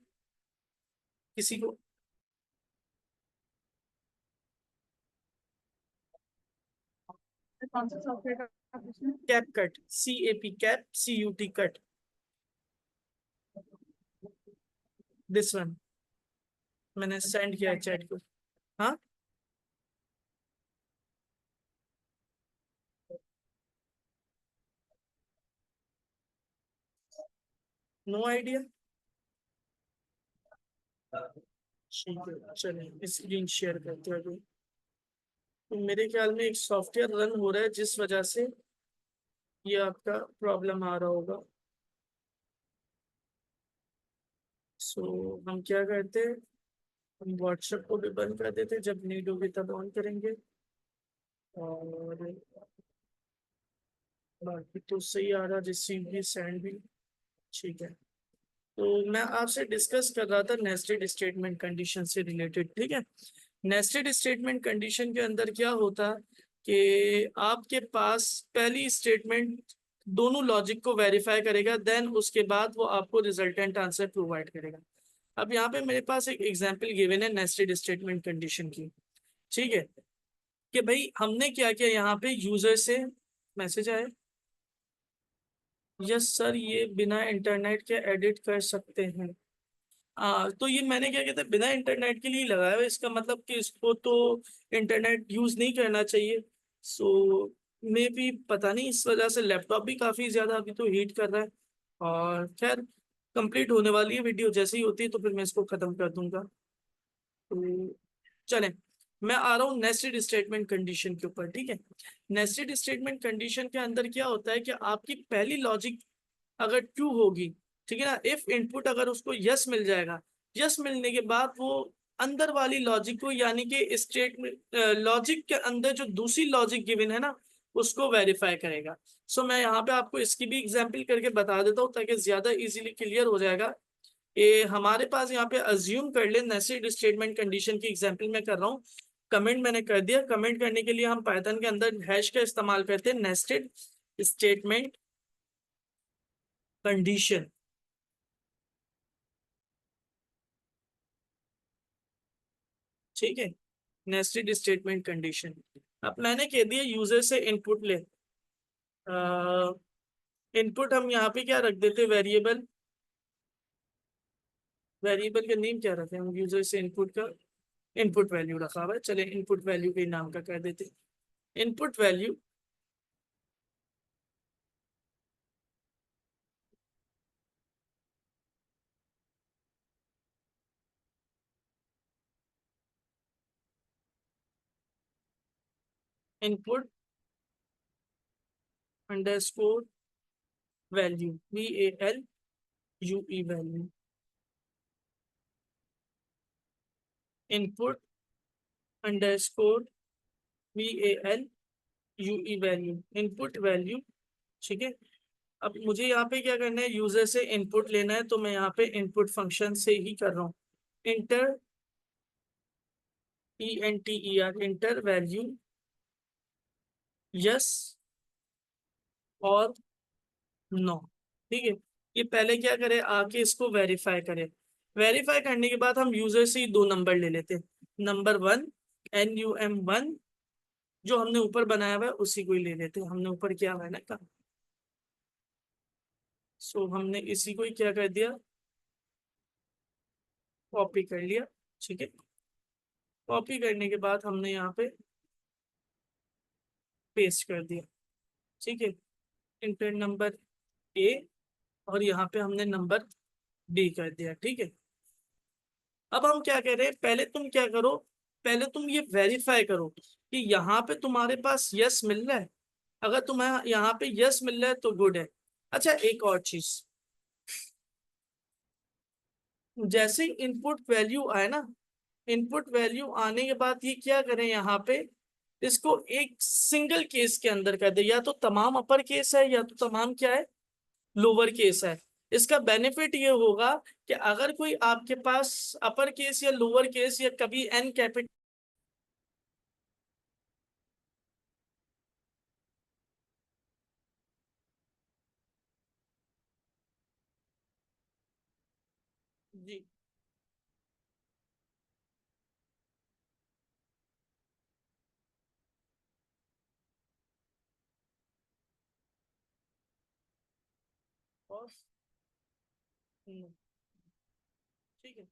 किसी को? कौन सा सॉफ्टवेयर का पूछना है? CapCut, CAP, cap CUT cut, this one मैंने सेंड किया है चैट को। हाँ, नो आइडिया। ठीक है, चलिए स्क्रीन शेयर करते हैं अभी। तो मेरे ख्याल में एक सॉफ्टवेयर रन हो रहा है जिस वजह से ये आपका प्रॉब्लम आ रहा होगा। सो हम क्या करते हैं, हम व्हाट्सएप को भी बंद कर देते, जब नीड होगी तब ऑन करेंगे। और बाकी तो सही आ रहा, रिसीव भी सेंड भी ठीक है। तो मैं आपसे डिस्कस कर रहा था नेस्टेड स्टेटमेंट कंडीशन से रिलेटेड, ठीक है। नेस्टेड स्टेटमेंट कंडीशन के अंदर क्या होता कि आपके पास पहली स्टेटमेंट दोनों लॉजिक को वेरीफाई करेगा, देन उसके बाद वो आपको रिजल्टेंट आंसर प्रोवाइड करेगा। अब यहाँ पे मेरे पास एक एग्जांपल गिवन है नेस्टेड स्टेटमेंट कंडीशन की, ठीक है। कि भाई हमने क्या किया, यहाँ पे यूजर से मैसेज आया, यस सर ये बिना इंटरनेट के एडिट कर सकते हैं। तो ये मैंने क्या कहते हैं बिना इंटरनेट के लिए लगाया हुआ है। इसका मतलब कि इसको तो इंटरनेट यूज नहीं करना चाहिए। सो मे भी पता नहीं, इस वजह से लैपटॉप भी काफी ज्यादा अभी तो हीट कर रहा है। और खैर कंप्लीट होने वाली है वीडियो, जैसे ही होती है तो फिर मैं इसको खत्म कर दूंगा। तो चलें, मैं आ रहा हूँ नेस्टेड स्टेटमेंट कंडीशन के ऊपर, ठीक है। नेस्टेड स्टेटमेंट कंडीशन के अंदर क्या होता है कि आपकी पहली लॉजिक अगर ट्रू होगी, ठीक है ना, इफ इनपुट अगर उसको यस मिल जाएगा, यस मिलने के बाद वो अंदर वाली लॉजिक को, यानी कि स्टेटमेंट लॉजिक के अंदर जो दूसरी लॉजिक गिवन है ना, उसको वेरीफाई करेगा। सो मैं यहाँ पे आपको इसकी भी एग्जाम्पल करके बता देता हूँ ताकि ज्यादा इजीली क्लियर हो जाएगा। ये हमारे पास यहाँ पे अज्यूम कर ले नेस्टेड स्टेटमेंट कंडीशन की एग्जांपल मैं कर रहा हूँ। कमेंट मैंने कर दिया, कमेंट करने के लिए हम पाइथन के अंदर हैश का इस्तेमाल करते हैं, नेस्टेड स्टेटमेंट कंडीशन, ठीक है। Nested statement condition. अब मैंने कह दिया यूजर से इनपुट ले, इनपुट हम यहाँ पे क्या रख देते, वेरिएबल, वेरिएबल का नेम क्या रखें हम, यूजर से इनपुट का इनपुट वैल्यू रखा हुआ है, चले इनपुट वैल्यू के नाम का कर देते, input value input underscore value, VALUE value, input underscore VALUE value, input value, ठीक है। अब मुझे यहाँ पे क्या करना है, यूजर से इनपुट लेना है, तो मैं यहाँ पे इनपुट फंक्शन से ही कर रहा हूँ, inter INTER, inter value yes और नो, ठीक है। ये पहले क्या करे, आके इसको वेरीफाई करे, वेरीफाई करने के बाद हम यूजर से ही दो नंबर ले लेते हैं, नंबर 1 NUM1 जो हमने ऊपर बनाया हुआ है उसी को ही ले लेते हैं, हमने ऊपर किया हुआ है ना काम। सो हमने इसी को ही क्या कर दिया, कॉपी कर लिया, ठीक है। कॉपी करने के बाद हमने यहाँ पे पेस्ट कर दिया, ठीक है। इंटर नंबर A और यहाँ पे हमने नंबर D कर दिया, ठीक है। अब हम क्या कह रहे हैं, पहले तुम क्या करो, पहले तुम ये वेरीफाई करो कि यहाँ पे तुम्हारे पास यस मिल रहा है। अगर तुम्हें यहाँ पे यस मिल रहा है तो गुड है। अच्छा एक और चीज, जैसे इनपुट वैल्यू आए ना, इनपुट वैल्यू आने के बाद ये क्या करें, यहाँ पे इसको एक सिंगल केस के अंदर कर दे, या तो तमाम अपर केस है या तो तमाम क्या है, लोअर केस है। इसका बेनिफिट ये होगा कि अगर कोई आपके पास अपर केस या लोअर केस या कभी एन कैपिटल जी और ठीक है।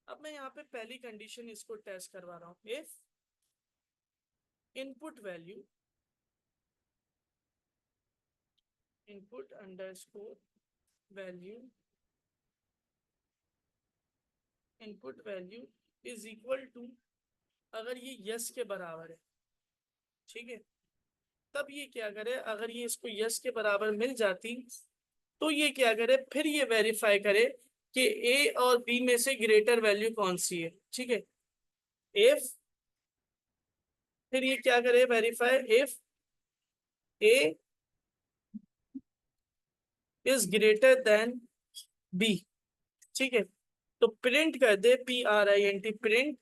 अब मैं यहाँ पे पहली कंडीशन इसको टेस्ट करवा रहा हूँ। If input underscore value is equal to, अगर ये यस के बराबर है, ठीक है, तब ये क्या करे, अगर ये इसको यस के बराबर मिल जाती तो ये क्या करे, फिर ये वेरीफाई करे कि ए और बी में से ग्रेटर वैल्यू कौन सी है। ठीक है, इफ, फिर ये क्या करे, verify if A is greater than B. ठीक है, तो प्रिंट कर दे, PRINT, print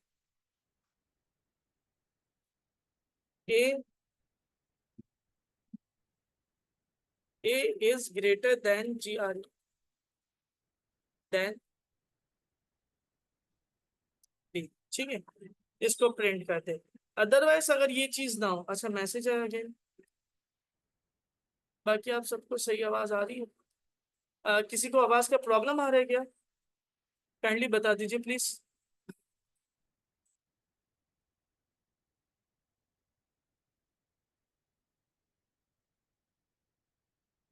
A is greater than GRE than B. ठीक है, इसको प्रिंट कर दे। अदरवाइज अगर ये चीज ना हो, अच्छा मैसेज आ गया, बाकी आप सबको सही आवाज आ रही है? किसी को आवाज का प्रॉब्लम आ रहा है क्या? काइंडली बता दीजिए प्लीज।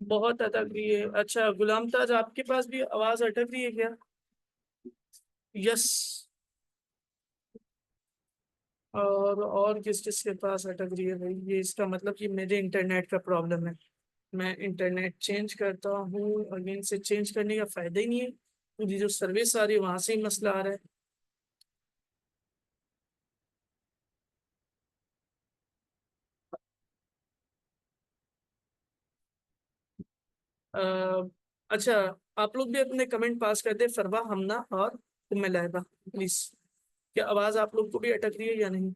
बहुत अटक रही है। अच्छा गुलाम ताज, आपके पास भी आवाज अटक रही है क्या? यस। और किस किस के पास अटक रही है भाई? ये इसका मतलब कि मेरे इंटरनेट का प्रॉब्लम है। मैं इंटरनेट चेंज करता हूँ, अगेन से चेंज करने का फायदा ही नहीं है, मुझे जो सर्विस आ रही है वहां से ही मसला आ रहा है। अ, अच्छा, आप लोग भी अपने कमेंट पास कर दे, फरवा, हमना और उम्मे लहबा, प्लीज। क्या आवाज आप लोग को भी अटक रही है या नहीं?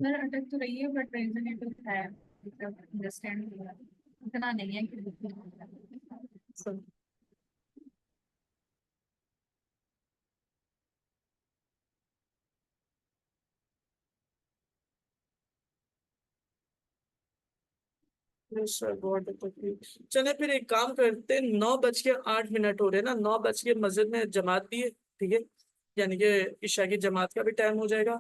सर अटक तो रही है बट रेजोनेटिव है, मतलब अंडरस्टैंड हुआ, इतना नहीं है कि सर बहुत तकलीफ। चले फिर एक काम करते हैं, 9:08 हो रहे हैं ना, 9 बज के मस्जिद में जमात भी है, ठीक है, यानी कि ईशा की जमात का भी टाइम हो जाएगा।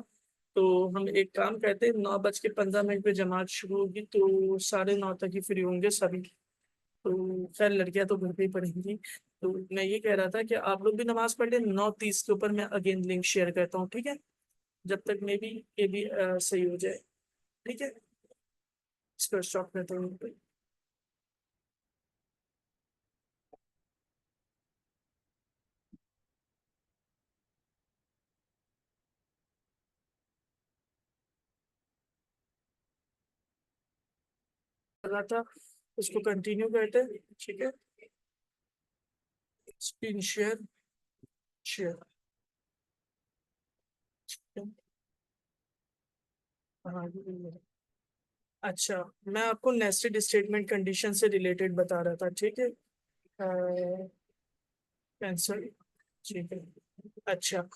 तो हम एक काम करते हैं, 9:15 पे जमात शुरू होगी, तो 9:30 तक ही फ्री होंगे सभी। तो खैर लड़कियां तो घर पे ही पढ़ेंगी। तो मैं ये कह रहा था कि आप लोग भी नमाज पढ़ लें, 9:30 के ऊपर मैं अगेन लिंक शेयर करता हूँ, ठीक है, जब तक मे भी ये भी सही हो जाए। ठीक है, इसको स्टॉप करता हूँ। करना था, उसको कंटिन्यू करते हैं, ठीक है। Screen share, share. हाँ ये भी है। अच्छा, मैं आपको नेस्टेड स्टेटमेंट कंडीशन से रिलेटेड बता रहा था, ठीक है। कैंसर, ठीक है। अच्छा,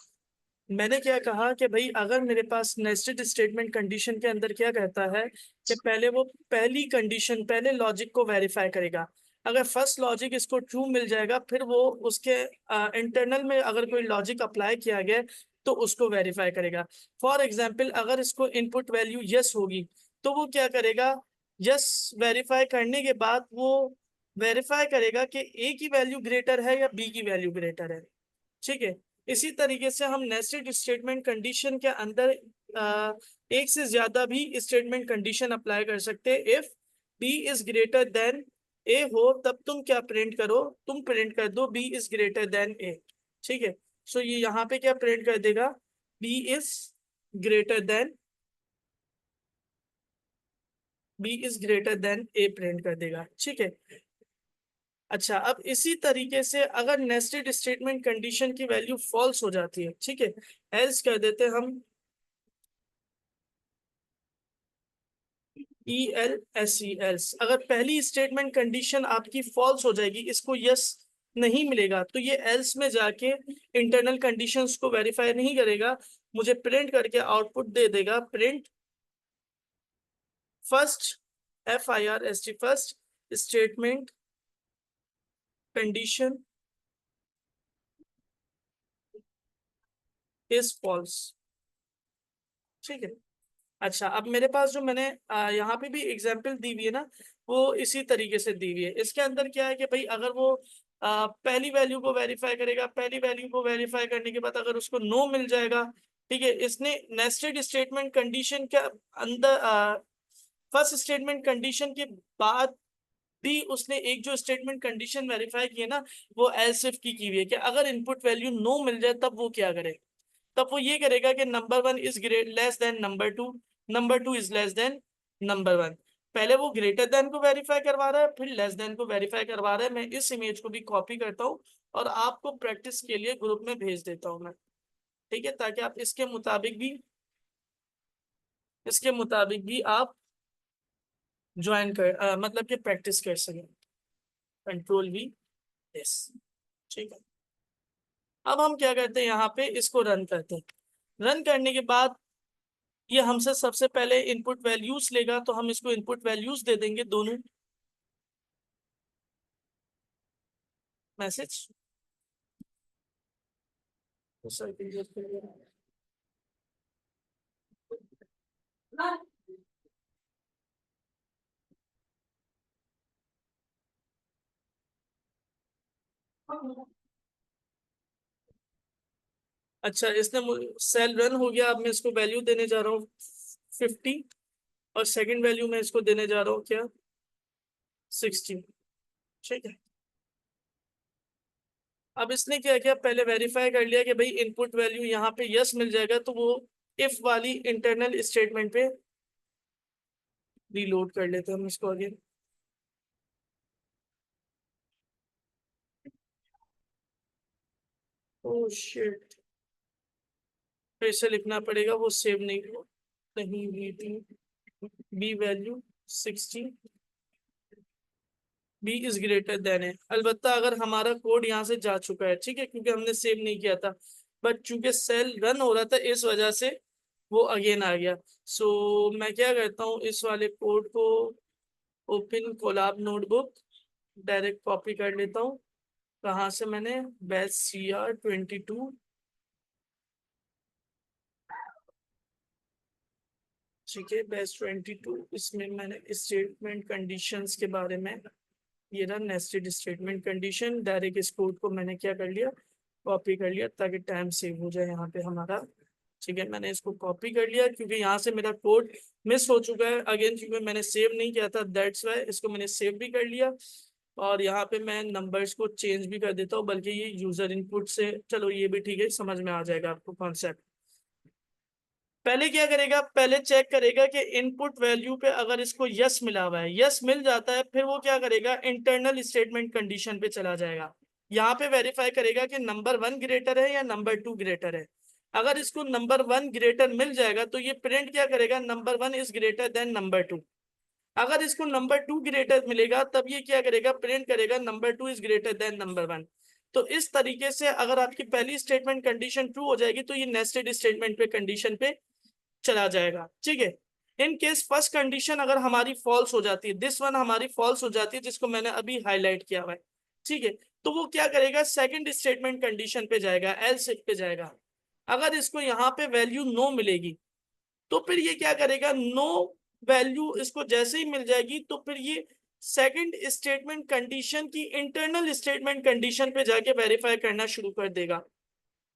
मैंने क्या कहा कि भाई अगर मेरे पास नेस्टेड स्टेटमेंट कंडीशन के अंदर क्या कहता है कि पहले वो पहली कंडीशन, पहले लॉजिक को वेरीफाई करेगा। अगर फर्स्ट लॉजिक इसको ट्रू मिल जाएगा, फिर वो उसके इंटरनल में अगर कोई लॉजिक अप्लाई किया गया तो उसको वेरीफाई करेगा। फॉर एग्जाम्पल, अगर इसको इनपुट वैल्यू यस होगी तो वो क्या करेगा, यस वेरीफाई करने के बाद वो वेरीफाई करेगा कि ए की वैल्यू ग्रेटर है या बी की वैल्यू ग्रेटर है। ठीक है, इसी तरीके से हम नेस्टेड स्टेटमेंट कंडीशन के अंदर एक से ज्यादा भी स्टेटमेंट कंडीशन अप्लाई कर सकते हैं। If B is greater than A हो, तब तुम क्या प्रिंट करो, तुम प्रिंट कर दो बी इज ग्रेटर देन ए। ठीक है, सो ये यहाँ पे क्या प्रिंट कर देगा, B is greater than, B is greater than A print कर देगा। ठीक है, अच्छा, अब इसी तरीके से अगर नेस्टेड स्टेटमेंट कंडीशन की वैल्यू फॉल्स हो जाती है, ठीक है, एल्स कर देते हैं हम, एल्स। अगर पहली स्टेटमेंट कंडीशन आपकी फॉल्स हो जाएगी, इसको यस नहीं मिलेगा, तो ये एल्स में जाके इंटरनल कंडीशंस को वेरीफाई नहीं करेगा, मुझे प्रिंट करके आउटपुट दे देगा, print first, FIRST, first statement condition is false. ठीक है। अच्छा, अब मेरे पास जो मैंने यहाँ पे भी एग्जाम्पल दी हुई है ना, वो इसी तरीके से दी हुई है। इसके अंदर क्या है कि भाई अगर वो पहली वैल्यू को वेरीफाई करेगा, पहली वैल्यू को वेरीफाई करने के बाद अगर उसको नो मिल जाएगा, ठीक है, इसने नेस्टेड स्टेटमेंट कंडीशन के अंदर फर्स्ट स्टेटमेंट कंडीशन के बाद भी उसने एक जो स्टेटमेंट कंडीशन वेरीफाई की है ना, वो एल्स इफ की हुई है कि अगर इनपुट वैल्यू नो मिल जाए तब वो क्या करे, तब वो ये करेगा कि number 1 is less then number 2, number 2 is less then number 1। पहले वो ग्रेटर देन को वेरीफाई करवा रहा है, फिर लेस देन को वेरीफाई करवा रहा है। मैं इस इमेज को भी कॉपी करता हूँ और आपको प्रैक्टिस के लिए ग्रुप में भेज देता हूँ मैं, ठीक है, ताकि आप इसके मुताबिक भी आप ज्वाइन कर मतलब कि प्रैक्टिस कर सकें। कंट्रोल V, यस, ठीक है। अब हम क्या करते हैं, यहाँ पे इसको रन करते हैं। रन करने के बाद ये हमसे सबसे पहले इनपुट वैल्यूज लेगा, तो हम इसको इनपुट वैल्यूज दे देंगे दोनों। मैसेज अच्छा, इसने सेल रन हो गया। अब मैं इसको वैल्यू देने जा रहा हूँ 50 और सेकंड वैल्यू में इसको देने जा रहा हूँ क्या, 60, ठीक है। अब इसने क्या किया, पहले वेरीफाई कर लिया कि भाई इनपुट वैल्यू यहाँ पे यस मिल जाएगा, तो वो इफ वाली इंटरनल स्टेटमेंट पे रीलोड कर लेते हैं हम इसको अगेन। ओह शिट, फिर से लिखना पड़ेगा, वो सेव नहीं हुई थी। B value 60, B is greater than है। अलबत्ता अगर हमारा कोड यहाँ से जा चुका है, ठीक है, क्योंकि हमने सेव नहीं किया था, बट चूंकि सेल रन हो रहा था इस वजह से वो अगेन आ गया। सो मैं क्या करता हूँ, इस वाले कोड को open Colab notebook direct copy कर लेता हूँ। कहाँ से मैंने, बैच CR22, ठीक है, बैच 22, इसमें मैंने स्टेटमेंट कंडीशंस के बारे में, ये रहा नेस्टेड स्टेटमेंट कंडीशन, डायरेक्ट इस कोड को मैंने क्या कर लिया, कॉपी कर लिया ताकि टाइम सेव हो जाए यहाँ पे हमारा। ठीक है, मैंने इसको कॉपी कर लिया क्योंकि यहाँ से मेरा कोड मिस हो चुका है अगेन, क्योंकि मैंने सेव नहीं किया था, दैट्स वाई इसको मैंने सेव भी कर लिया। और यहाँ पे मैं नंबर्स को चेंज भी कर देता हूँ, बल्कि ये यूजर इनपुट से, चलो ये भी ठीक है, समझ में आ जाएगा आपको कॉन्सेप्ट। पहले क्या करेगा, पहले चेक करेगा कि इनपुट वैल्यू पे अगर इसको यस मिला हुआ है, यस मिल जाता है, फिर वो क्या करेगा, इंटरनल स्टेटमेंट कंडीशन पे चला जाएगा। यहाँ पे वेरीफाई करेगा कि नंबर 1 ग्रेटर है या नंबर 2 ग्रेटर है। अगर इसको नंबर 1 ग्रेटर मिल जाएगा तो ये प्रिंट क्या करेगा, number 1 is greater then number 2। अगर इसको नंबर 2 ग्रेटर मिलेगा तब ये क्या करेगा, प्रिंट करेगा number 2 is greater then number 1। तो इस तरीके से अगर आपकी पहली स्टेटमेंट कंडीशन ट्रू हो जाएगी तो ये नेस्टेड स्टेटमेंट पे कंडीशन पे चला जाएगा, ठीक है। इन केस फर्स्ट कंडीशन अगर हमारी फॉल्स हो जाती है, दिस वन हमारी फॉल्स हो जाती है, जिसको मैंने अभी हाईलाइट किया हुआ है, ठीक है, तो वो क्या करेगा, सेकंड स्टेटमेंट कंडीशन पे जाएगा, एल्स इफ पे जाएगा। अगर इसको यहाँ पे वैल्यू नो मिलेगी तो फिर ये क्या करेगा, नो वैल्यू इसको जैसे ही मिल जाएगी तो फिर ये सेकंड स्टेटमेंट कंडीशन की इंटरनल स्टेटमेंट कंडीशन पे जाके वेरीफाई करना शुरू कर देगा,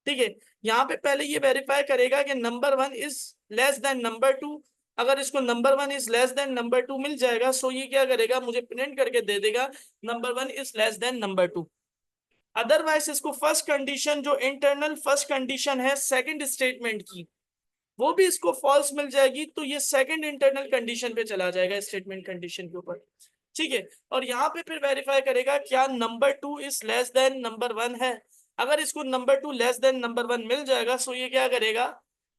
ठीक है। यहाँ पे पहले ये वेरीफाई करेगा कि number 1 is less then number 2। अगर इसको number 1 is less then number 2 मिल जाएगा, सो ये क्या करेगा, मुझे प्रिंट करके दे देगा number 1 is less then number 2। Otherwise इसको फर्स्ट कंडीशन, जो इंटरनल फर्स्ट कंडीशन है सेकंड स्टेटमेंट की, वो भी इसको फॉल्स मिल जाएगी, तो ये सेकंड इंटरनल कंडीशन पे चला जाएगा, स्टेटमेंट कंडीशन के ऊपर, ठीक है। और यहाँ पे फिर वेरीफाई करेगा क्या number 2 is less then number 1 है। अगर इसको नंबर 2 लेस देन नंबर 1 मिल जाएगा सो ये क्या करेगा,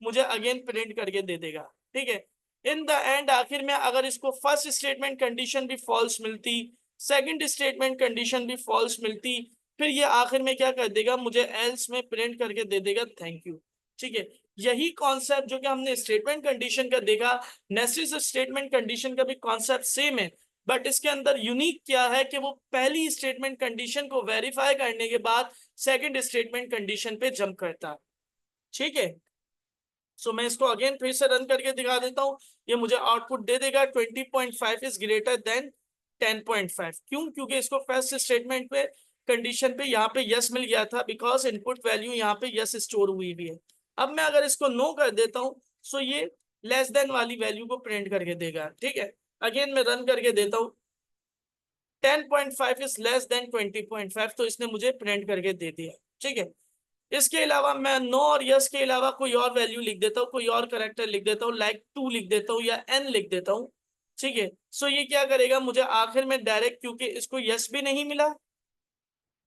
मुझे अगेन प्रिंट करके दे देगा। ठीक है। इन द एंड आखिर में अगर इसको फर्स्ट स्टेटमेंट कंडीशन भी फॉल्स मिलती, सेकंड स्टेटमेंट कंडीशन भी फॉल्स मिलती, फिर ये आखिर में क्या कर देगा, मुझे एल्स में प्रिंट करके दे देगा थैंक यू। ठीक है। यही कॉन्सेप्ट जो कि हमने स्टेटमेंट कंडीशन का देखा, नेस्टेड स्टेटमेंट कंडीशन का भी कॉन्सेप्ट सेम है, बट इसके अंदर यूनिक क्या है कि वो पहली स्टेटमेंट कंडीशन को वेरीफाई करने के बाद सेकंड स्टेटमेंट कंडीशन पे जंप करता है। ठीक है। सो मैं इसको अगेन फिर से रन करके दिखा देता हूं। ये मुझे आउटपुट दे देगा 20.5 इज ग्रेटर देन 10.5। क्यों? क्योंकि इसको फर्स्ट स्टेटमेंट पे कंडीशन पे यहाँ पे यस मिल गया था, बिकॉज इनपुट वैल्यू यहाँ पे यस स्टोर हुई भी है। अब मैं अगर इसको नो कर देता हूँ सो ये लेस देन वाली वैल्यू को प्रिंट करके देगा। ठीक है। अगेन मैं रन करके देता हूँ, 10.5 इज लेस देन 20.5, तो इसने मुझे प्रिंट करके दे दिया। ठीक है। इसके अलावा मैं नो और यस के अलावा कोई और वैल्यू लिख देता हूँ, कोई और करेक्टर लिख देता हूँ, लाइक 2 लिख देता हूँ या n लिख देता हूँ। ठीक है। सो ये क्या करेगा, मुझे आखिर में डायरेक्ट, क्योंकि इसको यस भी नहीं मिला,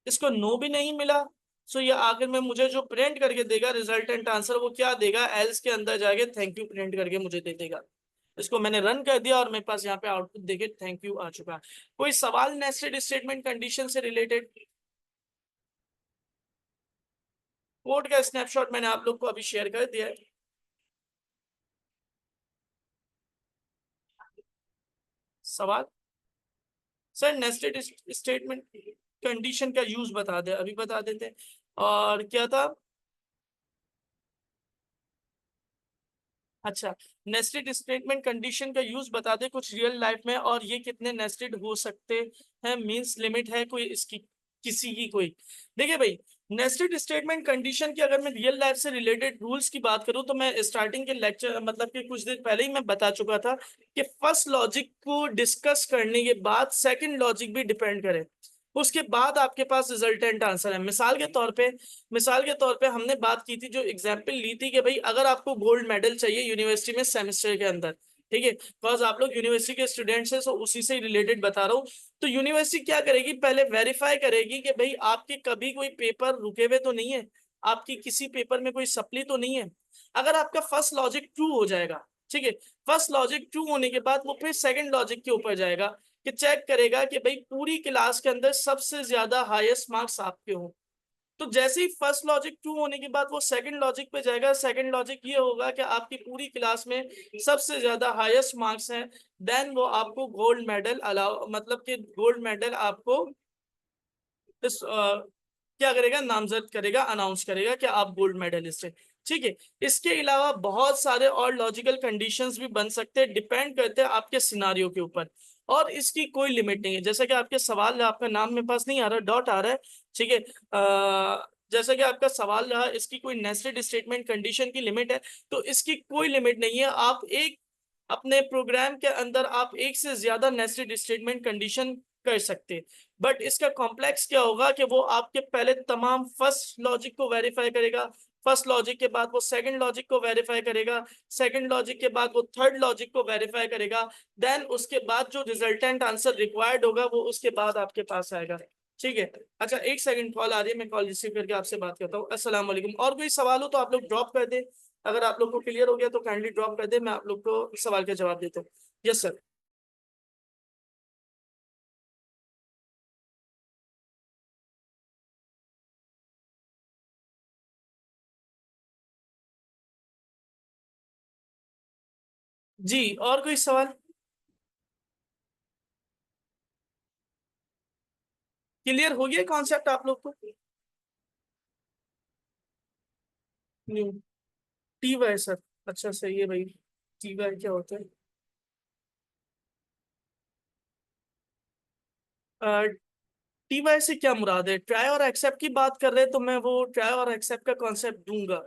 इसको नो भी नहीं मिला, सो ये आखिर में मुझे जो प्रिंट करके देगा रिजल्टेंट आंसर, वो क्या देगा, एल्स के अंदर जाके थैंक यू प्रिंट करके मुझे दे देगा। इसको मैंने रन कर दिया और मेरे पास यहाँ पे आउटपुट देखे थैंक यू आ चुका है। कोई सवाल नेस्टेड स्टेटमेंट कंडीशन से रिलेटेड? कोड का स्नैपशॉट मैंने आप लोग को अभी शेयर कर दिया है। सवाल? सर नेस्टेड स्टेटमेंट कंडीशन का यूज बता दे, अभी बता देते हैं। और क्या था? अच्छा, नेस्टेड स्टेटमेंट कंडीशन का यूज बता दे कुछ रियल लाइफ में, और ये कितने नेस्टेड हो सकते हैं, मींस लिमिट है कोई इसकी, किसी की कोई? देखिए भाई, नेस्टेड स्टेटमेंट कंडीशन की अगर मैं रियल लाइफ से रिलेटेड रूल्स की बात करूं तो मैं स्टार्टिंग के लेक्चर मतलब कि कुछ दिन पहले ही मैं बता चुका था कि फर्स्ट लॉजिक को डिस्कस करने के बाद सेकंड लॉजिक भी डिपेंड करे, उसके बाद आपके पास रिजल्टेंट आंसर है। मिसाल के तौर पे हमने बात की थी, जो एग्जाम्पल ली थी कि भाई अगर आपको गोल्ड मेडल चाहिए यूनिवर्सिटी में सेमेस्टर के अंदर, ठीक है, बिकॉज आप लोग यूनिवर्सिटी के स्टूडेंट्स हैं, सो उसी से रिलेटेड बता रहा हूँ। तो यूनिवर्सिटी क्या करेगी, पहले वेरीफाई करेगी कि भाई आपके कभी कोई पेपर रुके हुए तो नहीं है, आपकी किसी पेपर में कोई सप्ली तो नहीं है। अगर आपका फर्स्ट लॉजिक ट्रू हो जाएगा, ठीक है, फर्स्ट लॉजिक ट्रू होने के बाद वो फिर सेकंड लॉजिक के ऊपर जाएगा कि चेक करेगा कि भाई पूरी क्लास के अंदर सबसे ज्यादा हाईएस्ट मार्क्स आपके हों। तो जैसे ही फर्स्ट लॉजिक ट्रू होने के बाद वो सेकंड लॉजिक पे जाएगा। सेकंड लॉजिक ये होगा कि आपकी पूरी क्लास में सबसे ज्यादा हाईएस्ट मार्क्स हैं, देन वो आपको गोल्ड मेडल अलाउ, मतलब कि गोल्ड मेडल आपको इस क्या करेगा, नामजद करेगा, अनाउंस करेगा कि आप गोल्ड मेडलिस्ट है। ठीक है। इसके अलावा बहुत सारे और लॉजिकल कंडीशंस भी बन सकते हैं, डिपेंड करते हैं आपके सिनारियो के ऊपर, और इसकी कोई लिमिट नहीं है। जैसा कि आपके सवाल है, आपका नाम मेरे पास नहीं आ रहा, डॉट आ रहा है। ठीक है। जैसा कि आपका सवाल रहा, इसकी कोई नेस्टेड स्टेटमेंट कंडीशन की लिमिट है, तो इसकी कोई लिमिट नहीं है। आप एक अपने प्रोग्राम के अंदर आप एक से ज्यादा नेस्टेड स्टेटमेंट कंडीशन कर सकते हैं, बट इसका कॉम्प्लेक्स क्या होगा कि वो आपके पहले तमाम फर्स्ट लॉजिक को वेरीफाई करेगा, फर्स्ट लॉजिक के बाद वो सेकंड लॉजिक को वेरीफाई करेगा, सेकंड लॉजिक के बाद वो थर्ड लॉजिक को वेरीफाई करेगा, देन उसके बाद जो रिजल्टेंट आंसर रिक्वायर्ड होगा वो उसके बाद आपके पास आएगा। ठीक है। अच्छा, एक सेकंड, कॉल आ रही है, मैं कॉल रिसीव करके आपसे बात करता हूँ। अस्सलाम वालेकुम। और कोई सवाल हो तो आप लोग ड्रॉप कर दे, अगर आप लोग को क्लियर हो गया तो काइंडली ड्रॉप कर दे, मैं आप लोग को सवाल के जवाब देता हूँ। Yes sir. जी, और कोई सवाल? क्लियर हो गया कॉन्सेप्ट आप लोग को? न्यू टी वाई सर? अच्छा सही है भाई, टी वाई क्या होता है? टी वाई से क्या मुराद है? ट्राई और एक्सेप्ट की बात कर रहे हैं तो मैं वो ट्राई और एक्सेप्ट का कॉन्सेप्ट दूंगा,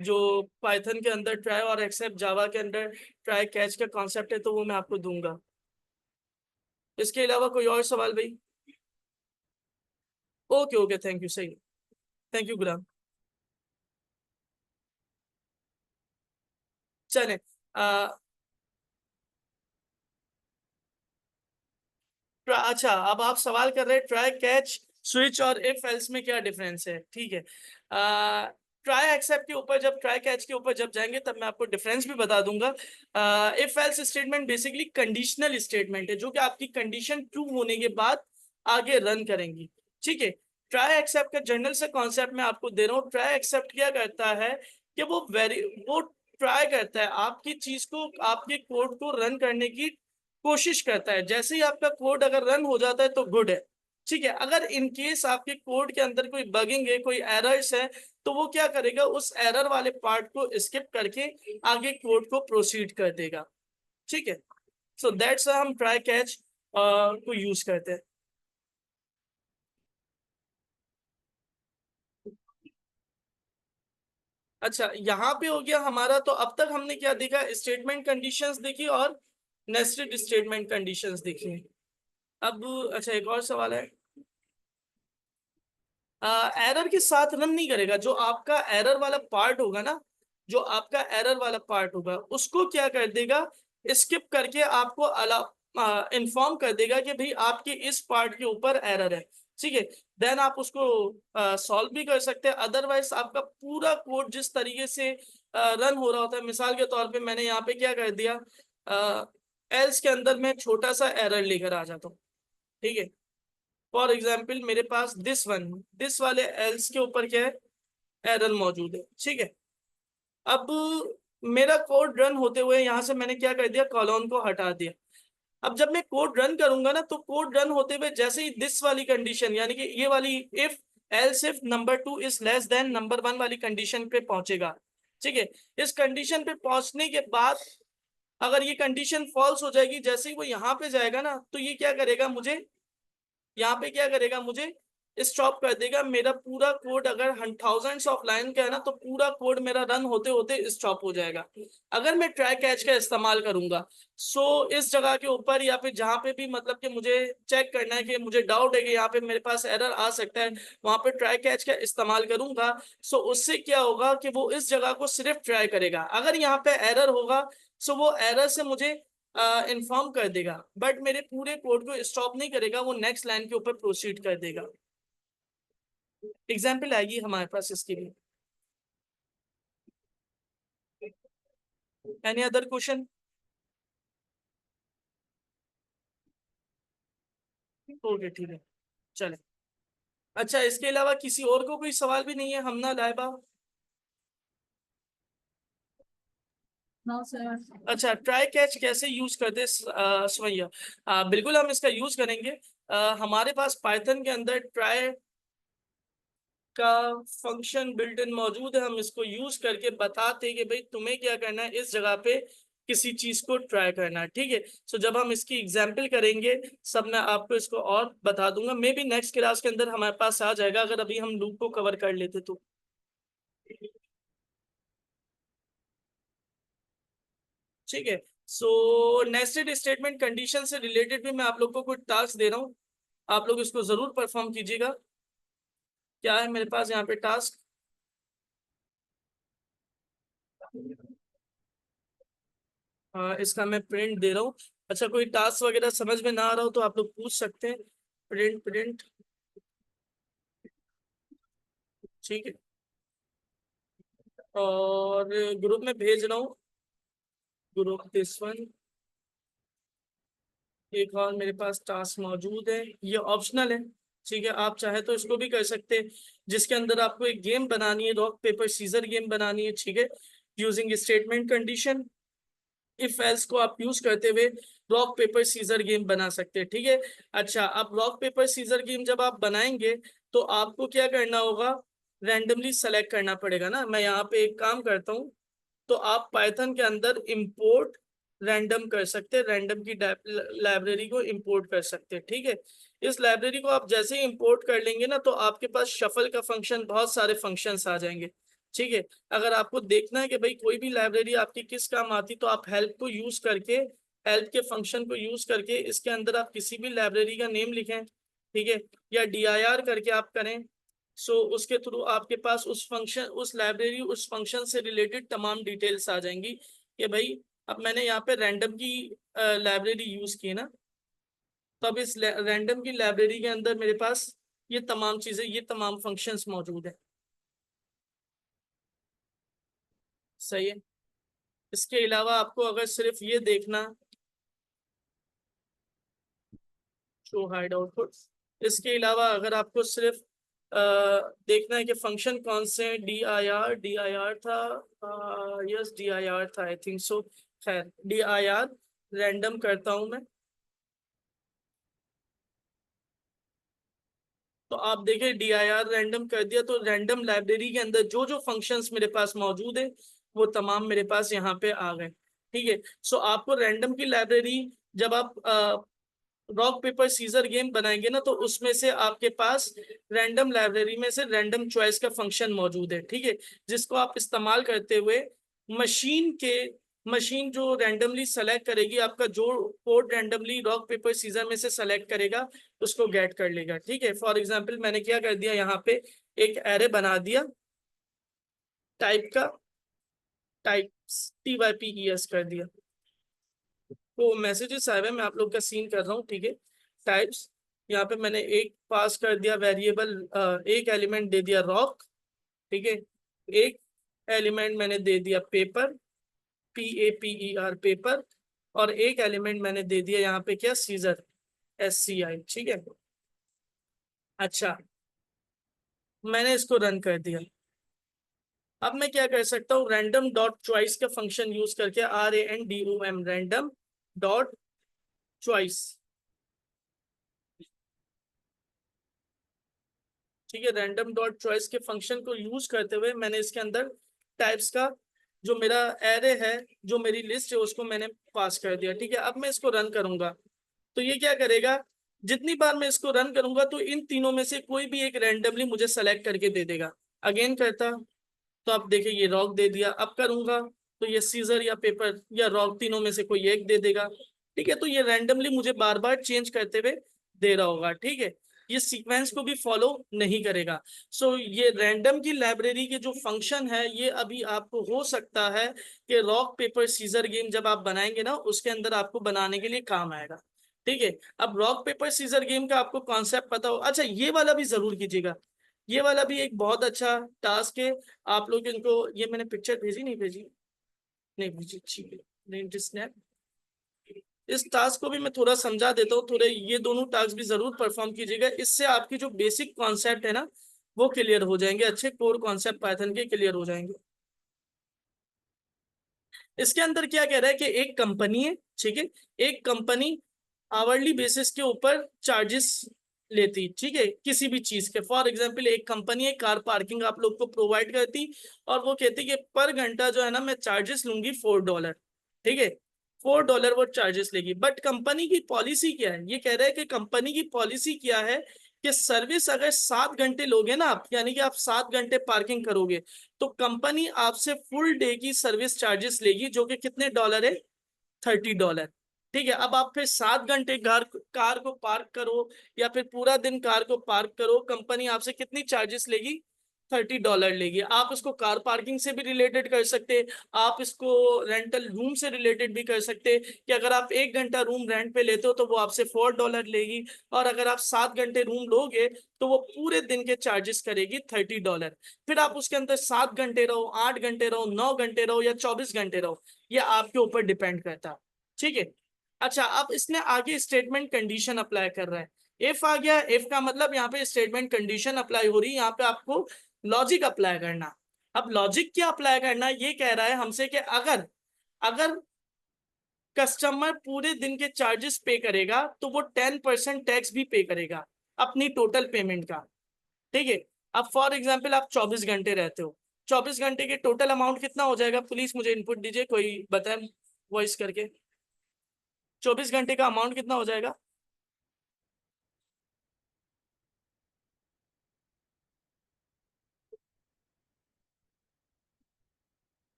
जो पाइथन के अंदर ट्राई और एक्सेप्ट, जावा के अंदर ट्राई कैच का कॉन्सेप्ट है, तो वो मैं आपको दूंगा। इसके अलावा कोई और सवाल भाई? ओके ओके, थैंक यू, सही। थैंक यू गुलाम। चले। अच्छा, अब आप सवाल कर रहे हैं ट्राई कैच स्विच और इफ एल्स में क्या डिफरेंस है, ठीक है। ट्राई एक्सेप्ट के ऊपर, जब ट्राई कैच के ऊपर जब जाएंगे तब मैं आपको डिफरेंस भी बता दूंगा। If else statement basically conditional statement है, जो कि आपकी कंडीशन ट्रू होने के बाद आगे रन करेंगी, ठीक है। ट्राई एक्सेप्ट का जनरल से कॉन्सेप्ट मैं आपको दे रहा हूँ। ट्राई एक्सेप्ट क्या करता है कि वो ट्राई करता है आपकी चीज को, आपके कोड को रन करने की कोशिश करता है। जैसे ही आपका कोड अगर रन हो जाता है तो गुड है, ठीक है। अगर इन केस आपके कोड के अंदर कोई बगिंग है, कोई एरर्स है, तो वो क्या करेगा, उस एरर वाले पार्ट को स्किप करके आगे कोड को प्रोसीड कर देगा, ठीक है। सो दैट्स हम ट्राई कैच को यूज करते हैं। अच्छा, यहाँ पे हो गया हमारा। तो अब तक हमने क्या देखा, स्टेटमेंट कंडीशंस देखी और नेस्टेड स्टेटमेंट कंडीशंस देखी। अब अच्छा, एक और सवाल है। एरर के साथ रन नहीं करेगा। जो आपका एरर वाला पार्ट होगा ना, जो आपका एरर वाला पार्ट होगा, उसको क्या कर देगा, स्किप करके आपको इन्फॉर्म कर देगा कि भाई आपके इस पार्ट के ऊपर एरर है, ठीक है। देन आप उसको सॉल्व भी कर सकते हैं। अदरवाइज आपका पूरा कोड जिस तरीके से रन हो रहा होता है, मिसाल के तौर पे मैंने यहाँ पे क्या कर दिया, एल्स के अंदर मैं छोटा सा एरर लेकर आ जाता हूँ, ठीक है। फॉर एग्जाम्पल मेरे पास दिस वाले एल्स के ऊपर क्या है, एरर मौजूद है, ठीक है। अब मेरा कोड रन होते हुए यहाँ से मैंने क्या कर दिया, कॉलन को हटा दिया। अब जब मैं कोड रन करूंगा ना, तो कोड रन होते हुए जैसे ही दिस वाली कंडीशन, यानी कि ये वाली if else if number 2 is less then number 1 वाली कंडीशन पे पहुंचेगा, ठीक है। इस कंडीशन पे पहुंचने के बाद अगर ये कंडीशन फॉल्स हो जाएगी, जैसे ही वो यहाँ पे जाएगा ना, तो ये क्या करेगा, मुझे यहाँ पे क्या करेगा, मुझे स्टॉप कर देगा। मेरा पूरा कोड अगर थाउजेंड्स ऑफ लाइन का है ना, तो पूरा कोड मेरा रन होते होते स्टॉप हो जाएगा। अगर मैं ट्राई कैच का इस्तेमाल करूंगा, सो इस जगह के ऊपर या फिर जहां पे भी मतलब कि मुझे चेक करना है कि मुझे डाउट है कि यहाँ पे मेरे पास एरर आ सकता है, वहां पे ट्राई कैच का इस्तेमाल करूंगा। सो उससे क्या होगा कि वो इस जगह को सिर्फ ट्राई करेगा। अगर यहाँ पे एरर होगा, सो वो एरर से मुझे इन्फॉर्म कर देगा, बट मेरे पूरे कोड को स्टॉप नहीं करेगा, वो नेक्स्ट लाइन के ऊपर प्रोसीड कर देगा। एग्जाम्पल आएगी हमारे पास इसके लिए। Any other question? ओके, ठीक है, चले। अच्छा, इसके अलावा किसी और को कोई सवाल भी नहीं है, हम ना लाइबा? No sir. अच्छा, ट्राई कैच कैसे यूज करते सुमैया? बिल्कुल हम इसका यूज करेंगे। हमारे पास पाइथन के अंदर ट्राई का फंक्शन बिल्ट इन मौजूद है। हम इसको यूज करके बताते हैं कि भाई तुम्हें क्या करना है, इस जगह पे किसी चीज को ट्राई करना है, ठीक है। सो जब हम इसकी एग्जाम्पल करेंगे सब, मैं आपको इसको और बता दूंगा। मे बी नेक्स्ट क्लास के अंदर हमारे पास आ जाएगा, अगर अभी हम लूप को कवर कर लेते तो। ठीक है। सो नेस्टेड स्टेटमेंट कंडीशन से रिलेटेड भी मैं आप लोग को कुछ टास्क दे रहा हूँ, आप लोग इसको जरूर परफॉर्म कीजिएगा। क्या है मेरे पास यहाँ पे टास्क? इसका मैं प्रिंट दे रहा हूँ। अच्छा, कोई टास्क वगैरह समझ में ना आ रहा हो तो आप लोग पूछ सकते हैं। प्रिंट प्रिंट, ठीक है। और ग्रुप में भेज रहा हूँ, ग्रुप दिस वन। एक और मेरे पास टास्क मौजूद है, ये ऑप्शनल है, ठीक है। आप चाहे तो इसको भी कर सकते हैं, जिसके अंदर आपको एक गेम बनानी है, रॉक पेपर सीजर गेम बनानी है, ठीक है। Using statement condition if else को आप यूज करते हुए रॉक पेपर सीजर गेम बना सकते हैं, ठीक है। अच्छा, अब रॉक पेपर सीजर गेम जब आप बनाएंगे, तो आपको क्या करना होगा, रैंडमली सेलेक्ट करना पड़ेगा ना। मैं यहाँ पे एक काम करता हूँ, तो आप पाइथन के अंदर इंपोर्ट रैंडम कर सकते हैं, रैंडम की लाइब्रेरी को इंपोर्ट कर सकते हैं, ठीक है। इस लाइब्रेरी को आप जैसे ही इंपोर्ट कर लेंगे ना, तो आपके पास शफल का फंक्शन, बहुत सारे फंक्शंस आ जाएंगे, ठीक है। अगर आपको देखना है कि भाई कोई भी लाइब्रेरी आपकी किस काम आती, तो आप हेल्प को यूज करके, हेल्प के फंक्शन को यूज करके इसके अंदर आप किसी भी लाइब्रेरी का नेम लिखें, ठीक है, या dir करके आप करें। सो उसके थ्रू आपके पास उस फंक्शन, उस लाइब्रेरी, उस फंक्शन से रिलेटेड तमाम डिटेल्स आ जाएंगी कि भाई अब मैंने यहाँ पे रैंडम की लाइब्रेरी यूज की है ना, तो अब इस रैंडम की लाइब्रेरी के अंदर मेरे पास ये तमाम चीजें, ये तमाम फंक्शंस मौजूद है। सही है। इसके अलावा आपको अगर सिर्फ ये देखना, शो हाइड आउटपुट, इसके अलावा अगर आपको सिर्फ देखना है कि फंक्शन कौन से हैं, डी आई आर था, यस डी आई आर था, आई थिंक सो। खैर डी आई आर रैंडम करता हूं मैं, तो आप देखिए डी आई आर रैंडम कर दिया, तो रैंडम लाइब्रेरी के अंदर जो जो फंक्शंस मेरे पास मौजूद है वो तमाम मेरे पास यहाँ पे आ गए। ठीक है। सो आपको रैंडम की लाइब्रेरी, जब आप रॉक पेपर सीजर गेम बनाएंगे ना, तो उसमें से आपके पास रैंडम लाइब्रेरी में से रैंडम चॉइस का फंक्शन मौजूद है। ठीक है। जिसको आप इस्तेमाल करते हुए मशीन जो रैंडमली सेलेक्ट करेगी, आपका जो code randomly rock paper scissor में से सेलेक्ट करेगा उसको गेट कर लेगा। ठीक है। फॉर एग्जाम्पल मैंने क्या कर दिया, यहाँ पे एक एरे बना दिया टाइप का, टाइप TYPES कर दिया। तो मैसेजेस आए हुए, मैं आप लोग का सीन कर रहा हूँ। ठीक है। टाइप्स, यहाँ पे मैंने एक पास कर दिया वेरिएबल, एक एलिमेंट दे दिया रॉक। ठीक है। एक एलिमेंट मैंने दे दिया पेपर, PAPER पेपर, और एक एलिमेंट मैंने दे दिया यहाँ पे क्या, सीजर, SCI। ठीक है। अच्छा, मैंने इसको रन कर दिया। अब मैं क्या कर सकता हूँ, रैंडम डॉट चॉइस का फंक्शन यूज करके, RANDOM, रैंडम डॉट चॉइस। ठीक है। रैंडम डॉट चॉइस के फंक्शन को यूज करते हुए मैंने इसके अंदर टाइप्स का जो मेरा एरे है, जो मेरी लिस्ट है, उसको मैंने पास कर दिया। ठीक है। अब मैं इसको रन करूंगा तो ये क्या करेगा, जितनी बार मैं इसको रन करूंगा तो इन तीनों में से कोई भी एक रैंडमली मुझे सेलेक्ट करके दे देगा। अगेन करता तो आप देखिए ये रॉक दे दिया, अब करूंगा तो ये सीजर या पेपर या रॉक, तीनों में से कोई एक दे देगा। ठीक है। तो ये रैंडमली मुझे बार बार चेंज करते हुए दे रहा होगा। ठीक है। ये सीक्वेंस को भी फॉलो नहीं करेगा। सो ये रैंडम की लाइब्रेरी के जो फंक्शन है, ये अभी आपको हो सकता है कि रॉक पेपर सीजर गेम जब आप बनाएंगे ना, उसके अंदर आपको बनाने के लिए काम आएगा। ठीक है। अब रॉक पेपर सीजर गेम का आपको कॉन्सेप्ट पता हो, अच्छा ये वाला भी जरूर कीजिएगा, ये वाला भी एक बहुत अच्छा टास्क है। आप लोग इनको, ये मैंने पिक्चर भेजी नहीं भेजी, नहीं भेजी, ठीक है, नहीं स्नैप। इस टास्क को भी मैं थोड़ा समझा देता हूँ, थोड़े ये दोनों टास्क भी जरूर परफॉर्म कीजिएगा, इससे आपकी जो बेसिक कॉन्सेप्ट है ना वो क्लियर हो जाएंगे, अच्छे कोर कॉन्सेप्ट पाइथन के क्लियर हो जाएंगे। इसके अंदर क्या कह रहा है कि एक कंपनी है, ठीक है, एक कंपनी आवरली बेसिस के ऊपर चार्जेस लेती, ठीक है, किसी भी चीज के। फॉर एग्जांपल एक कंपनी है, कार पार्किंग आप लोग को प्रोवाइड करती, और वो कहती कि पर घंटा जो है ना मैं चार्जेस लूंगी $4। ठीक है। $4 वो चार्जेस लेगी। बट कंपनी की पॉलिसी क्या है, ये कह रहा है कि कंपनी की पॉलिसी क्या है कि सर्विस अगर 7 घंटे लोगे ना आप, यानी कि आप 7 घंटे पार्किंग करोगे, तो कंपनी आपसे फुल डे की सर्विस चार्जेस लेगी, जो कि कितने डॉलर है, $30। ठीक है। अब आप फिर 7 घंटे कार को पार्क करो या फिर पूरा दिन कार को पार्क करो, कंपनी आपसे कितनी चार्जेस लेगी, $30 लेगी। आप इसको कार पार्किंग से भी रिलेटेड कर सकते, आप इसको रेंटल रूम से रिलेटेड भी कर सकते, कि अगर आप 1 घंटा रूम रेंट पे लेते हो तो वो आपसे $4 लेगी, और अगर आप 7 घंटे रूम लोगे तो वो पूरे दिन के चार्जेस करेगी $30। फिर आप उसके अंदर 7 घंटे रहो, 8 घंटे रहो, 9 घंटे रहो, या 24 घंटे रहो, ये आपके ऊपर डिपेंड करता है। ठीक है। अच्छा, अब इसने आगे स्टेटमेंट कंडीशन अप्लाई कर रहा है, इफ आ गया। इफ का मतलब यहाँ पे स्टेटमेंट कंडीशन अप्लाई हो रही है, यहाँ पे आपको लॉजिक अप्लाई करना। अब लॉजिक क्या अप्लाई करना, ये कह रहा है हमसे कि अगर अगर कस्टमर पूरे दिन के चार्जेस पे करेगा तो वो 10% टैक्स भी पे करेगा अपनी टोटल पेमेंट का। ठीक है। अब फॉर एग्जाम्पल आप 24 घंटे रहते हो, 24 घंटे के टोटल अमाउंट कितना हो जाएगा, प्लीज मुझे इनपुट दीजिए, कोई बताए वॉइस करके, 24 घंटे का अमाउंट कितना हो जाएगा।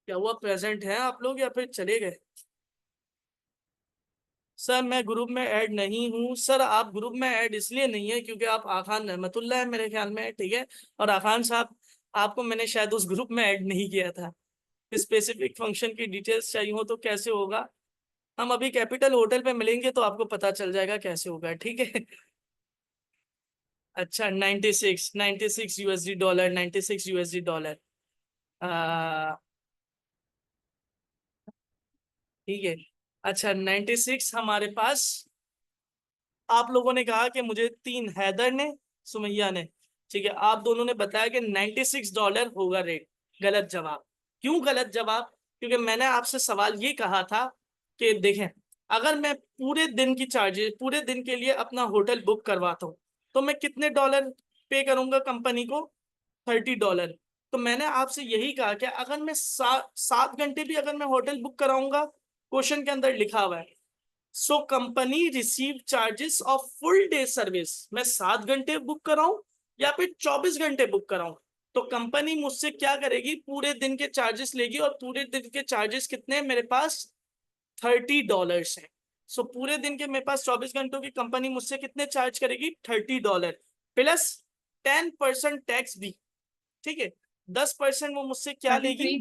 क्या हुआ, प्रेजेंट है आप लोग या फिर चले गए। सर मैं ग्रुप में ऐड नहीं हूँ सर, आप ग्रुप में ऐड इसलिए नहीं है क्योंकि आप आखान रहमतुल्लाह है मेरे ख्याल में, ठीक है, और आखान साहब आपको मैंने शायद उस ग्रुप में ऐड नहीं किया था। स्पेसिफिक फंक्शन की डिटेल्स चाहिए हो तो कैसे होगा, हम अभी कैपिटल होटल पे मिलेंगे तो आपको पता चल जाएगा कैसे होगा, ठीक है। अच्छा 96 यूएसडी डॉलर, 96 यूएसडी डॉलर, ठीक है। अच्छा 96 हमारे पास, आप लोगों ने कहा कि मुझे तीन, हैदर ने, सुमैया ने, ठीक है, आप दोनों ने बताया कि $96 होगा रेट। गलत जवाब। क्यों गलत जवाब? क्योंकि मैंने आपसे सवाल ये कहा था कि देखें, अगर मैं पूरे दिन की चार्जेस, पूरे दिन के लिए अपना होटल बुक करवाता हूँ तो मैं कितने डॉलर पे करूंगा कंपनी को? $30। तो मैंने आपसे यही कहा कि अगर मैं 7 घंटे भी अगर मैं होटल बुक कराऊंगा, क्वेश्चन के अंदर लिखा हुआ है so company receive charges of full day service. मैं 7 घंटे बुक कराऊं या फिर 24 घंटे बुक कराऊं, तो कंपनी मुझसे क्या करेगी? पूरे दिन के चार्जेस लेगी, और पूरे दिन के चार्जेस कितने हैं मेरे पास? $30 है। सो पूरे दिन के मेरे पास 24 घंटों की कंपनी मुझसे कितने चार्ज करेगी? $30 प्लस 10% टैक्स भी, ठीक है। 10% वो मुझसे क्या लेगी?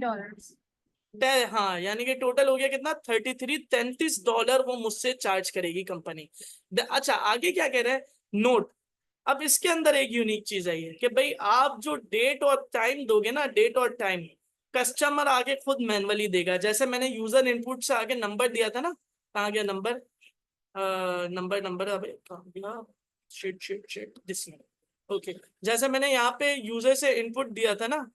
$33। हाँ, यानी कि टोटल हो गया कितना? 33 वो मुझसे चार्ज करेगी कंपनी। अच्छा आगे क्या कह रहे हैं? नोट। अब इसके अंदर एक यूनिक चीज आई है कि भाई आप जो डेट और टाइम दोगे ना, डेट और टाइम कस्टमर आगे खुद मैनुअली देगा। जैसे मैंने यूजर इनपुट से आगे नंबर दिया था ना, कहाँ गया नंबर? नंबर अबे कहाँ गया? Shit shit shit, this. Okay, जैसे मैंने यहाँ पे यूजर से इनपुट दिया था ना,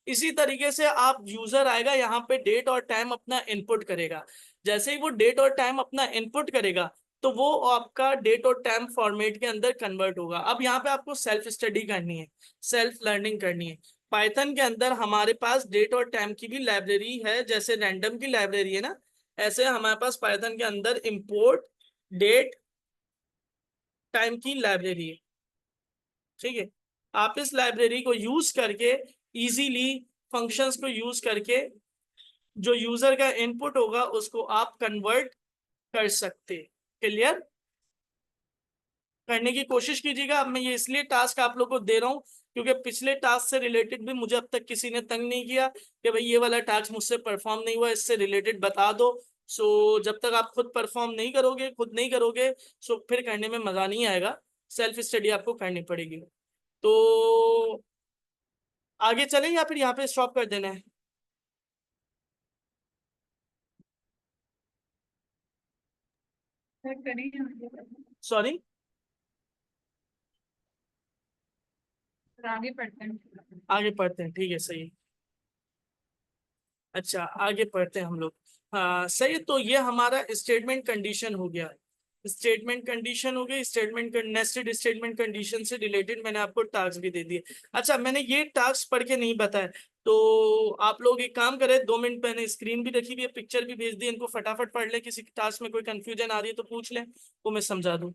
इसी तरीके से आप यूजर आएगा यहाँ पे डेट और टाइम अपना इनपुट करेगा। जैसे ही वो डेट और टाइम अपना इनपुट करेगा तो वो आपका डेट और टाइम फॉर्मेट के अंदर कन्वर्ट होगा। अब यहाँ पे आपको सेल्फ स्टडी करनी है, सेल्फ लर्निंग करनी है। पाइथन के अंदर हमारे पास डेट और टाइम की भी लाइब्रेरी है, जैसे रैंडम की लाइब्रेरी है ना, ऐसे हमारे पास पाइथन के अंदर इंपोर्ट डेट टाइम की लाइब्रेरी है, ठीक है। आप इस लाइब्रेरी को यूज करके इजीली फंक्शंस को यूज करके जो यूजर का इनपुट होगा उसको आप कन्वर्ट कर सकते। क्लियर? करने की कोशिश कीजिएगा। अब मैं ये इसलिए टास्क आप लोग को दे रहा हूँ क्योंकि पिछले टास्क से रिलेटेड भी मुझे अब तक किसी ने तंग नहीं किया कि भाई ये वाला टास्क मुझसे परफॉर्म नहीं हुआ, इससे रिलेटेड बता दो। सो जब तक आप खुद परफॉर्म नहीं करोगे, खुद नहीं करोगे, सो फिर करने में मजा नहीं आएगा। सेल्फ स्टडी आपको करनी पड़ेगी। तो आगे चलें या फिर यहाँ पे स्टॉप कर देना है? सर करेंगे आगे। सॉरी, फिर आगे पढ़ते हैं। आगे पढ़ते हैं, ठीक है, सही है। अच्छा आगे पढ़ते हैं हम लोग। हाँ सही है। तो ये हमारा स्टेटमेंट कंडीशन हो गया। स्टेटमेंट कंडीशन हो गई। स्टेटमेंट नेस्टेड स्टेटमेंट कंडीशन से रिलेटेड मैंने आपको टास्क भी दे दिए। अच्छा मैंने ये टास्क पढ़ के नहीं बताया, तो आप लोग एक काम करें, 2 मिनट मैंने स्क्रीन भी रखी हुई है, पिक्चर भी भेज दी, इनको फटाफट पढ़ ले। किसी टास्क में कोई कंफ्यूजन आ रही है तो पूछ लें, वो मैं समझा दूं।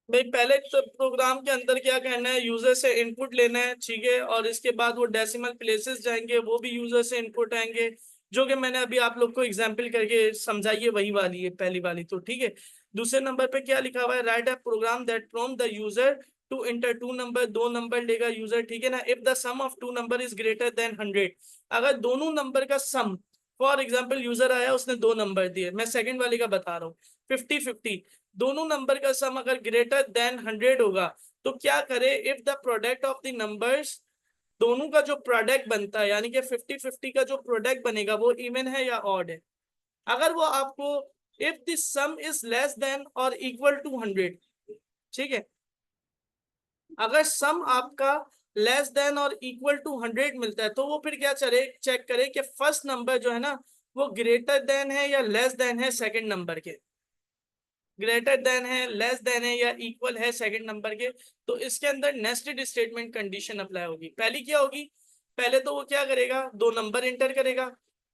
भाई पहले तो प्रोग्राम के अंदर क्या करना है, यूजर से इनपुट लेना है, ठीक है, और इसके बाद वो डेसिमल प्लेसेस जाएंगे, वो भी यूजर से इनपुट आएंगे, जो कि मैंने अभी आप लोग को एग्जांपल करके समझाइए, वही वाली है पहली वाली, तो ठीक है। दूसरे नंबर पे क्या लिखा हुआ है? Write a program that prompt the user to enter two number. दो नंबर लेगा यूजर, ठीक है ना। If the sum of two number is greater than 100, अगर दोनों नंबर का सम, फॉर एग्जाम्पल यूजर आया उसने 2 नंबर दिए, मैं सेकंड वाले का बता रहा हूँ, 50-50, दोनों नंबर का सम अगर ग्रेटर देन 100 होगा तो क्या करे? If the product of the numbers, दोनों का जो प्रोडक्ट बनता है, यानी कि 50-50 का जो प्रोडक्ट बनेगा वो इवन है या ऑड है। अगर वो आपको if the some is less then और इक्वल टू 100, ठीक है, अगर सम आपका लेस देन और इक्वल टू 100 मिलता है तो वो फिर क्या चले चेक करे कि फर्स्ट नंबर जो है ना वो ग्रेटर देन है या लेस देन है सेकंड नंबर के, ग्रेटर देन है, लेस देन है या इक्वल है सेकंड नंबर के। तो इसके अंदर नेस्टेड स्टेटमेंट कंडीशन अप्लाई होगी। पहली क्या होगी? पहले तो वो क्या करेगा? 2 नंबर इंटर करेगा।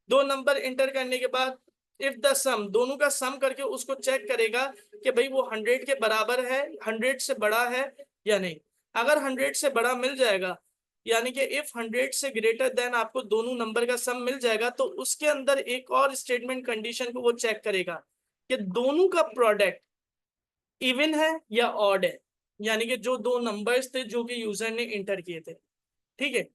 2 नंबर इंटर करने के बाद इफ द सम, दोनों का सम करके उसको चेक करेगा कि भाई वो 100 के बराबर है, 100 से बड़ा है या नहीं। अगर 100 से बड़ा मिल जाएगा यानी कि इफ 100 से ग्रेटर देन आपको दोनों नंबर का सम मिल जाएगा, तो उसके अंदर एक और स्टेटमेंट कंडीशन को वो चेक करेगा कि दोनों का प्रोडक्ट इवन है या ऑड है, यानी कि जो दो नंबर्स थे जो कि यूजर ने इंटर किए थे। ठीक है,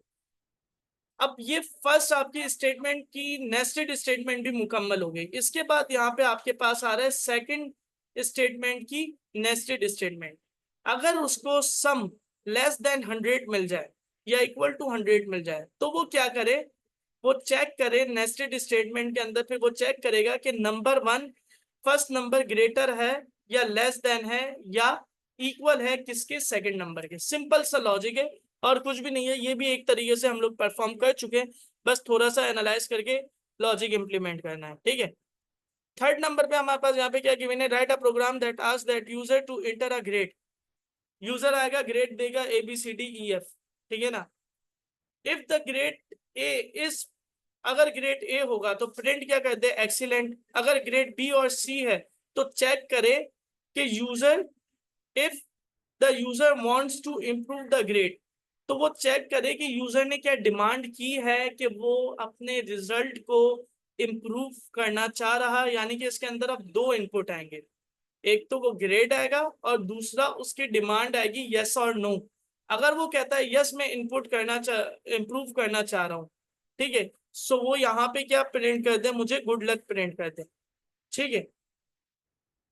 अब ये फर्स्ट आपकी स्टेटमेंट की नेस्टेड स्टेटमेंट भी मुकम्मल हो गई। इसके बाद यहाँ पे आपके पास आ रहा है सेकंड स्टेटमेंट की नेस्टेड स्टेटमेंट। अगर उसको सम लेस देन 100 मिल जाए या इक्वल टू 100 मिल जाए, तो वो क्या करे, वो चेक करे नेस्टेड स्टेटमेंट के अंदर, फिर वो चेक करेगा कि नंबर 1 फर्स्ट नंबर ग्रेटर है या लेस देन है या इक्वल है किसके, सेकंड नंबर के। सिंपल सा लॉजिक है और कुछ भी नहीं है। ये भी एक तरीके से हम लोग परफॉर्म कर चुके हैं, बस थोड़ा सा एनालाइज करके लॉजिक इंप्लीमेंट करना है। ठीक है, थर्ड नंबर पे हमारे पास यहाँ पे क्या गिवन है, write a program that asks that user to enter a grade. User आएगा, ग्रेड देगा ABCDEF, ठीक है ना। If the grade A is, अगर ग्रेड ए होगा तो प्रिंट क्या कर दे, एक्सीलेंट। अगर ग्रेड बी और सी है तो चेक करे कि user, if the user wants to improve the grade, तो वो चेक करे कि यूजर ने क्या डिमांड की है कि वो अपने रिजल्ट को इम्प्रूव करना चाह रहा है। यानी कि इसके अंदर अब दो इनपुट आएंगे, एक तो वो ग्रेड आएगा और दूसरा उसकी डिमांड आएगी यस और नो। अगर वो कहता है यस मैं इनपुट करना इम्प्रूव करना चाह रहा हूँ, ठीक है, सो वो यहाँ पे क्या प्रिंट कर दे, मुझे गुड लक प्रिंट कर दे। ठीक है,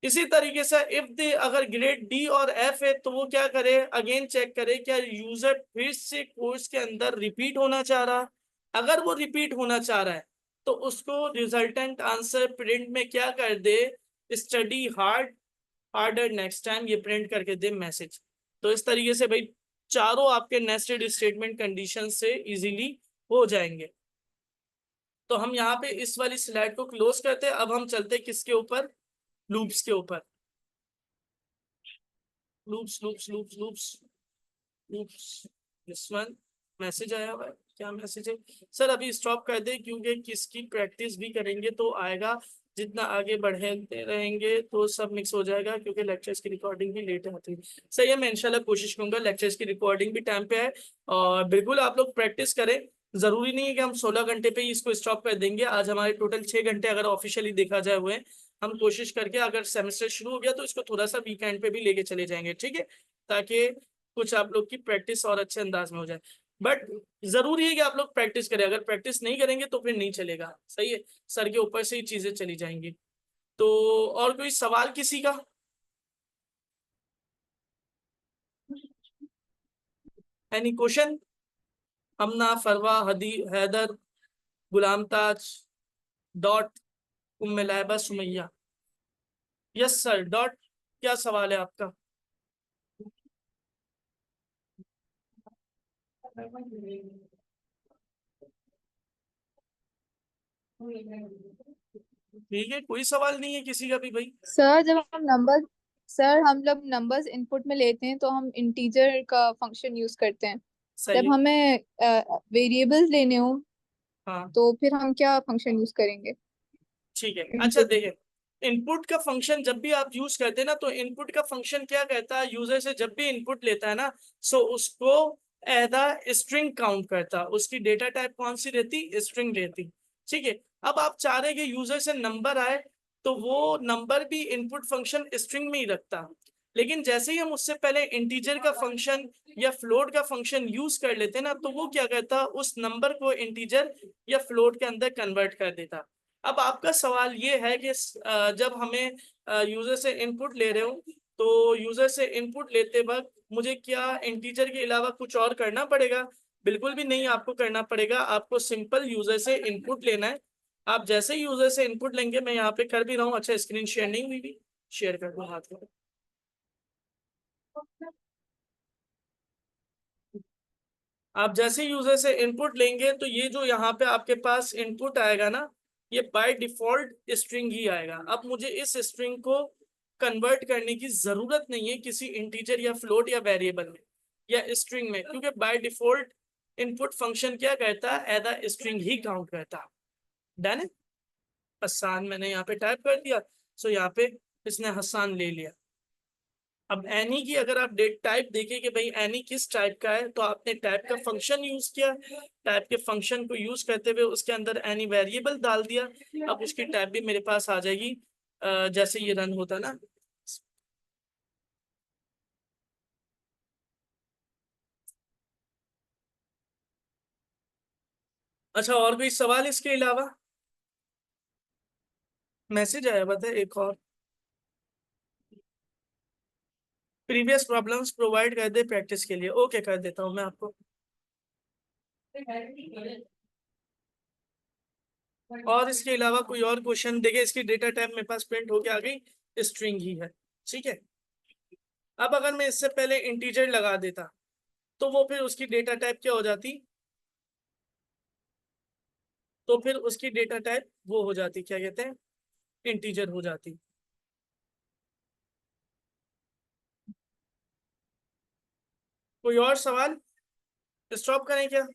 इसी तरीके से इफ दे, अगर ग्रेड डी और एफ है तो वो क्या करे, अगेन चेक करे क्या यूजर फिर से कोर्स के अंदर रिपीट होना चाह रहा है। अगर वो रिपीट होना चाह रहा है तो उसको रिजल्टेंट आंसर प्रिंट में क्या कर दे, स्टडी हार्डर नेक्स्ट टाइम, ये प्रिंट करके दे मैसेज। तो इस तरीके से भाई चारों आपके नेस्टेड स्टेटमेंट कंडीशन से इजीली हो जाएंगे। तो हम यहाँ पे इस वाली स्लाइड को क्लोज करते हैं। अब हम चलते किसके ऊपर, लूप्स के ऊपर। Loops loops loops loops loops, this one message आया हुआ है, क्या मैसेज है सर, अभी स्टॉप कर दे क्योंकि किसकी प्रैक्टिस भी करेंगे तो आएगा, जितना आगे बढ़ते रहेंगे तो सब मिक्स हो जाएगा, क्योंकि लेक्चर्स की रिकॉर्डिंग भी लेट आती है। सही है, मैं इंशाल्लाह कोशिश करूंगा लेक्चर्स की रिकॉर्डिंग भी टाइम पे है। और बिल्कुल आप लोग प्रैक्टिस करें, जरूरी नहीं है कि हम 16 घंटे पे ही इसको स्टॉप कर देंगे। आज हमारे टोटल 6 घंटे अगर ऑफिशियली देखा जाए हुए, हम कोशिश करके अगर सेमेस्टर शुरू हो गया तो इसको थोड़ा सा वीकेंड पे भी लेके चले जाएंगे, ठीक है, ताकि कुछ आप लोग की प्रैक्टिस और अच्छे अंदाज में हो जाए। बट जरूरी है कि आप लोग प्रैक्टिस करें, अगर प्रैक्टिस नहीं करेंगे तो फिर नहीं चलेगा। सही है, सर के ऊपर से ही चीजें चली जाएंगी। तो और कोई सवाल किसी का? Any question? Hamna, Farwa, Hadi, Haider, Ghulam Taj, dot, Umme Laiba, Sumaiya. Yes sir, dot, क्या सवाल है आपका? ठीक है, कोई सवाल नहीं है किसी का भी भाई। सर हम जब नंबर्स इनपुट में लेते हैं तो हम इंटीजर का फंक्शन यूज करते हैं। सही जब है। हमें वेरिएबल्स लेने हो हाँ तो फिर हम क्या फंक्शन यूज करेंगे ठीक है, अच्छा इनपुट में? देखिए, इनपुट का फंक्शन जब भी आप यूज करते हैं ना, तो इनपुट का फंक्शन क्या कहता है, यूजर से जब भी इनपुट लेता है ना, सो उसको एज अ स्ट्रिंग काउंट करता है। उसकी डेटा टाइप कौन सी रहती, स्ट्रिंग रहती। ठीक है, अब आप चाह रहे हैं कि यूजर से नंबर आए तो वो नंबर भी इनपुट फंक्शन स्ट्रिंग में ही रखता, लेकिन जैसे ही हम उससे पहले इंटीजर का फंक्शन या फ्लोट का फंक्शन यूज कर लेते हैं ना, तो वो क्या कहता, उस नंबर को इंटीजर या फ्लोट के अंदर कन्वर्ट कर देता। अब आपका सवाल ये है कि जब हमें यूजर से इनपुट ले रहे हो, तो यूजर से इनपुट लेते वक्त मुझे क्या इंटीजर के अलावा कुछ और करना पड़ेगा? बिल्कुल भी नहीं आपको करना पड़ेगा, आपको सिंपल यूजर से इनपुट लेना है। आप जैसे ही यूजर से इनपुट लेंगे, मैं यहाँ पे कर भी रहा हूँ, अच्छा स्क्रीन शेयर नहीं हुई भी, शेयर कर दो हाथ में। आप जैसे यूजर से इनपुट लेंगे तो ये जो यहाँ पे आपके पास इनपुट आएगा ना, ये बाय डिफॉल्ट स्ट्रिंग ही आएगा। अब मुझे इस स्ट्रिंग को कन्वर्ट करने की जरूरत नहीं है किसी इंटीजर या फ्लोट या वेरिएबल में या स्ट्रिंग में, क्योंकि बाय डिफॉल्ट इनपुट फंक्शन क्या कहता है, एज अ स्ट्रिंग ही काउंट करता है। डन है, हसान मैंने यहाँ पे टाइप कर दिया, सो यहाँ पे इसने हसान ले लिया। अब एनी की अगर आप डेट टाइप देखें कि भाई एनी किस टाइप का है, तो आपने टाइप का फंक्शन यूज किया, टाइप के फंक्शन को यूज करते हुए उसके अंदर एनी वेरिएबल डाल दिया, अब उसकी टाइप भी मेरे पास आ जाएगी जैसे ये रन होता ना। अच्छा, और कोई सवाल इसके अलावा? मैसेज आया पता है एक और, प्रीवियस प्रॉब्लम्स प्रोवाइड कर दे प्रैक्टिस के लिए। ओके, कर देता हूँ मैं आपको। और इसके अलावा कोई और क्वेश्चन? देखिए इसकी डेटा टाइप मेरे पास प्रिंट होके आ गई, स्ट्रिंग ही है, ठीक है। अब अगर मैं इससे पहले इंटीजर लगा देता तो वो फिर उसकी डेटा टाइप क्या हो जाती? तो फिर उसकी डेटा टाइप वो हो जाती, क्या कहते हैं, इंटीजर हो जाती। कोई और सवाल? स्टॉप करें क्या?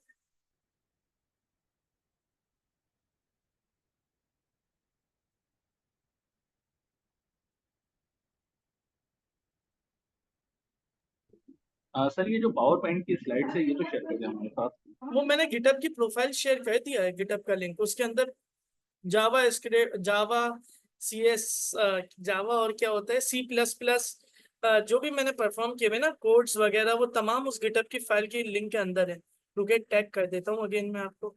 सर ये जो पावर पॉइंट की स्लाइड है ये तो शेयर कर दिया हमारे साथ। वो मैंने गिटहब की प्रोफाइल शेयर कर दिया है, गिटहब का लिंक, उसके अंदर जावा स्क्रिप्ट, जावा सी एस, जावा और क्या होता है सी प्लस प्लस, जो भी मैंने परफॉर्म किए हुए ना कोड्स वगैरह, वो तमाम उस गिटहब की फाइल के लिंक के अंदर है। रुके टैग कर देता हूँ अगेन मैं आपको।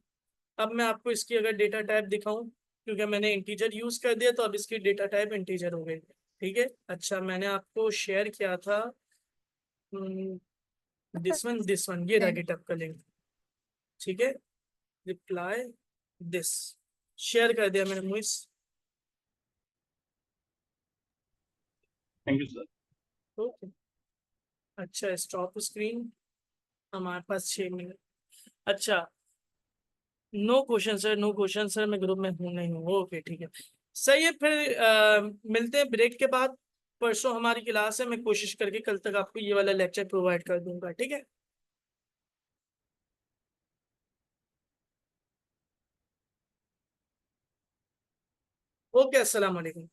अब मैं आपको इसकी अगर डेटा टाइप दिखाऊं, क्योंकि मैंने इंटीजर यूज कर दिया तो अब इसकी डेटा टाइप इंटीजर हो गई, ठीक है। अच्छा, मैंने आपको शेयर किया था दिस वन, ये रहा गिटहब का लिंक, ठीक है। रिप्लाई दिस, शेयर कर दिया मैंने मुइस। Thank you sir. ओके, अच्छा स्टॉप स्क्रीन, हमारे पास 6 मिनट। अच्छा, no question sir, no question sir, मैं ग्रुप में हूँ नहीं हूँ, ओके ठीक है। सही है, फिर मिलते हैं ब्रेक के बाद। परसों हमारी क्लास है, मैं कोशिश करके कल तक आपको ये वाला लेक्चर प्रोवाइड कर दूंगा, ठीक है। ओके, अस्सलाम वालेकुम।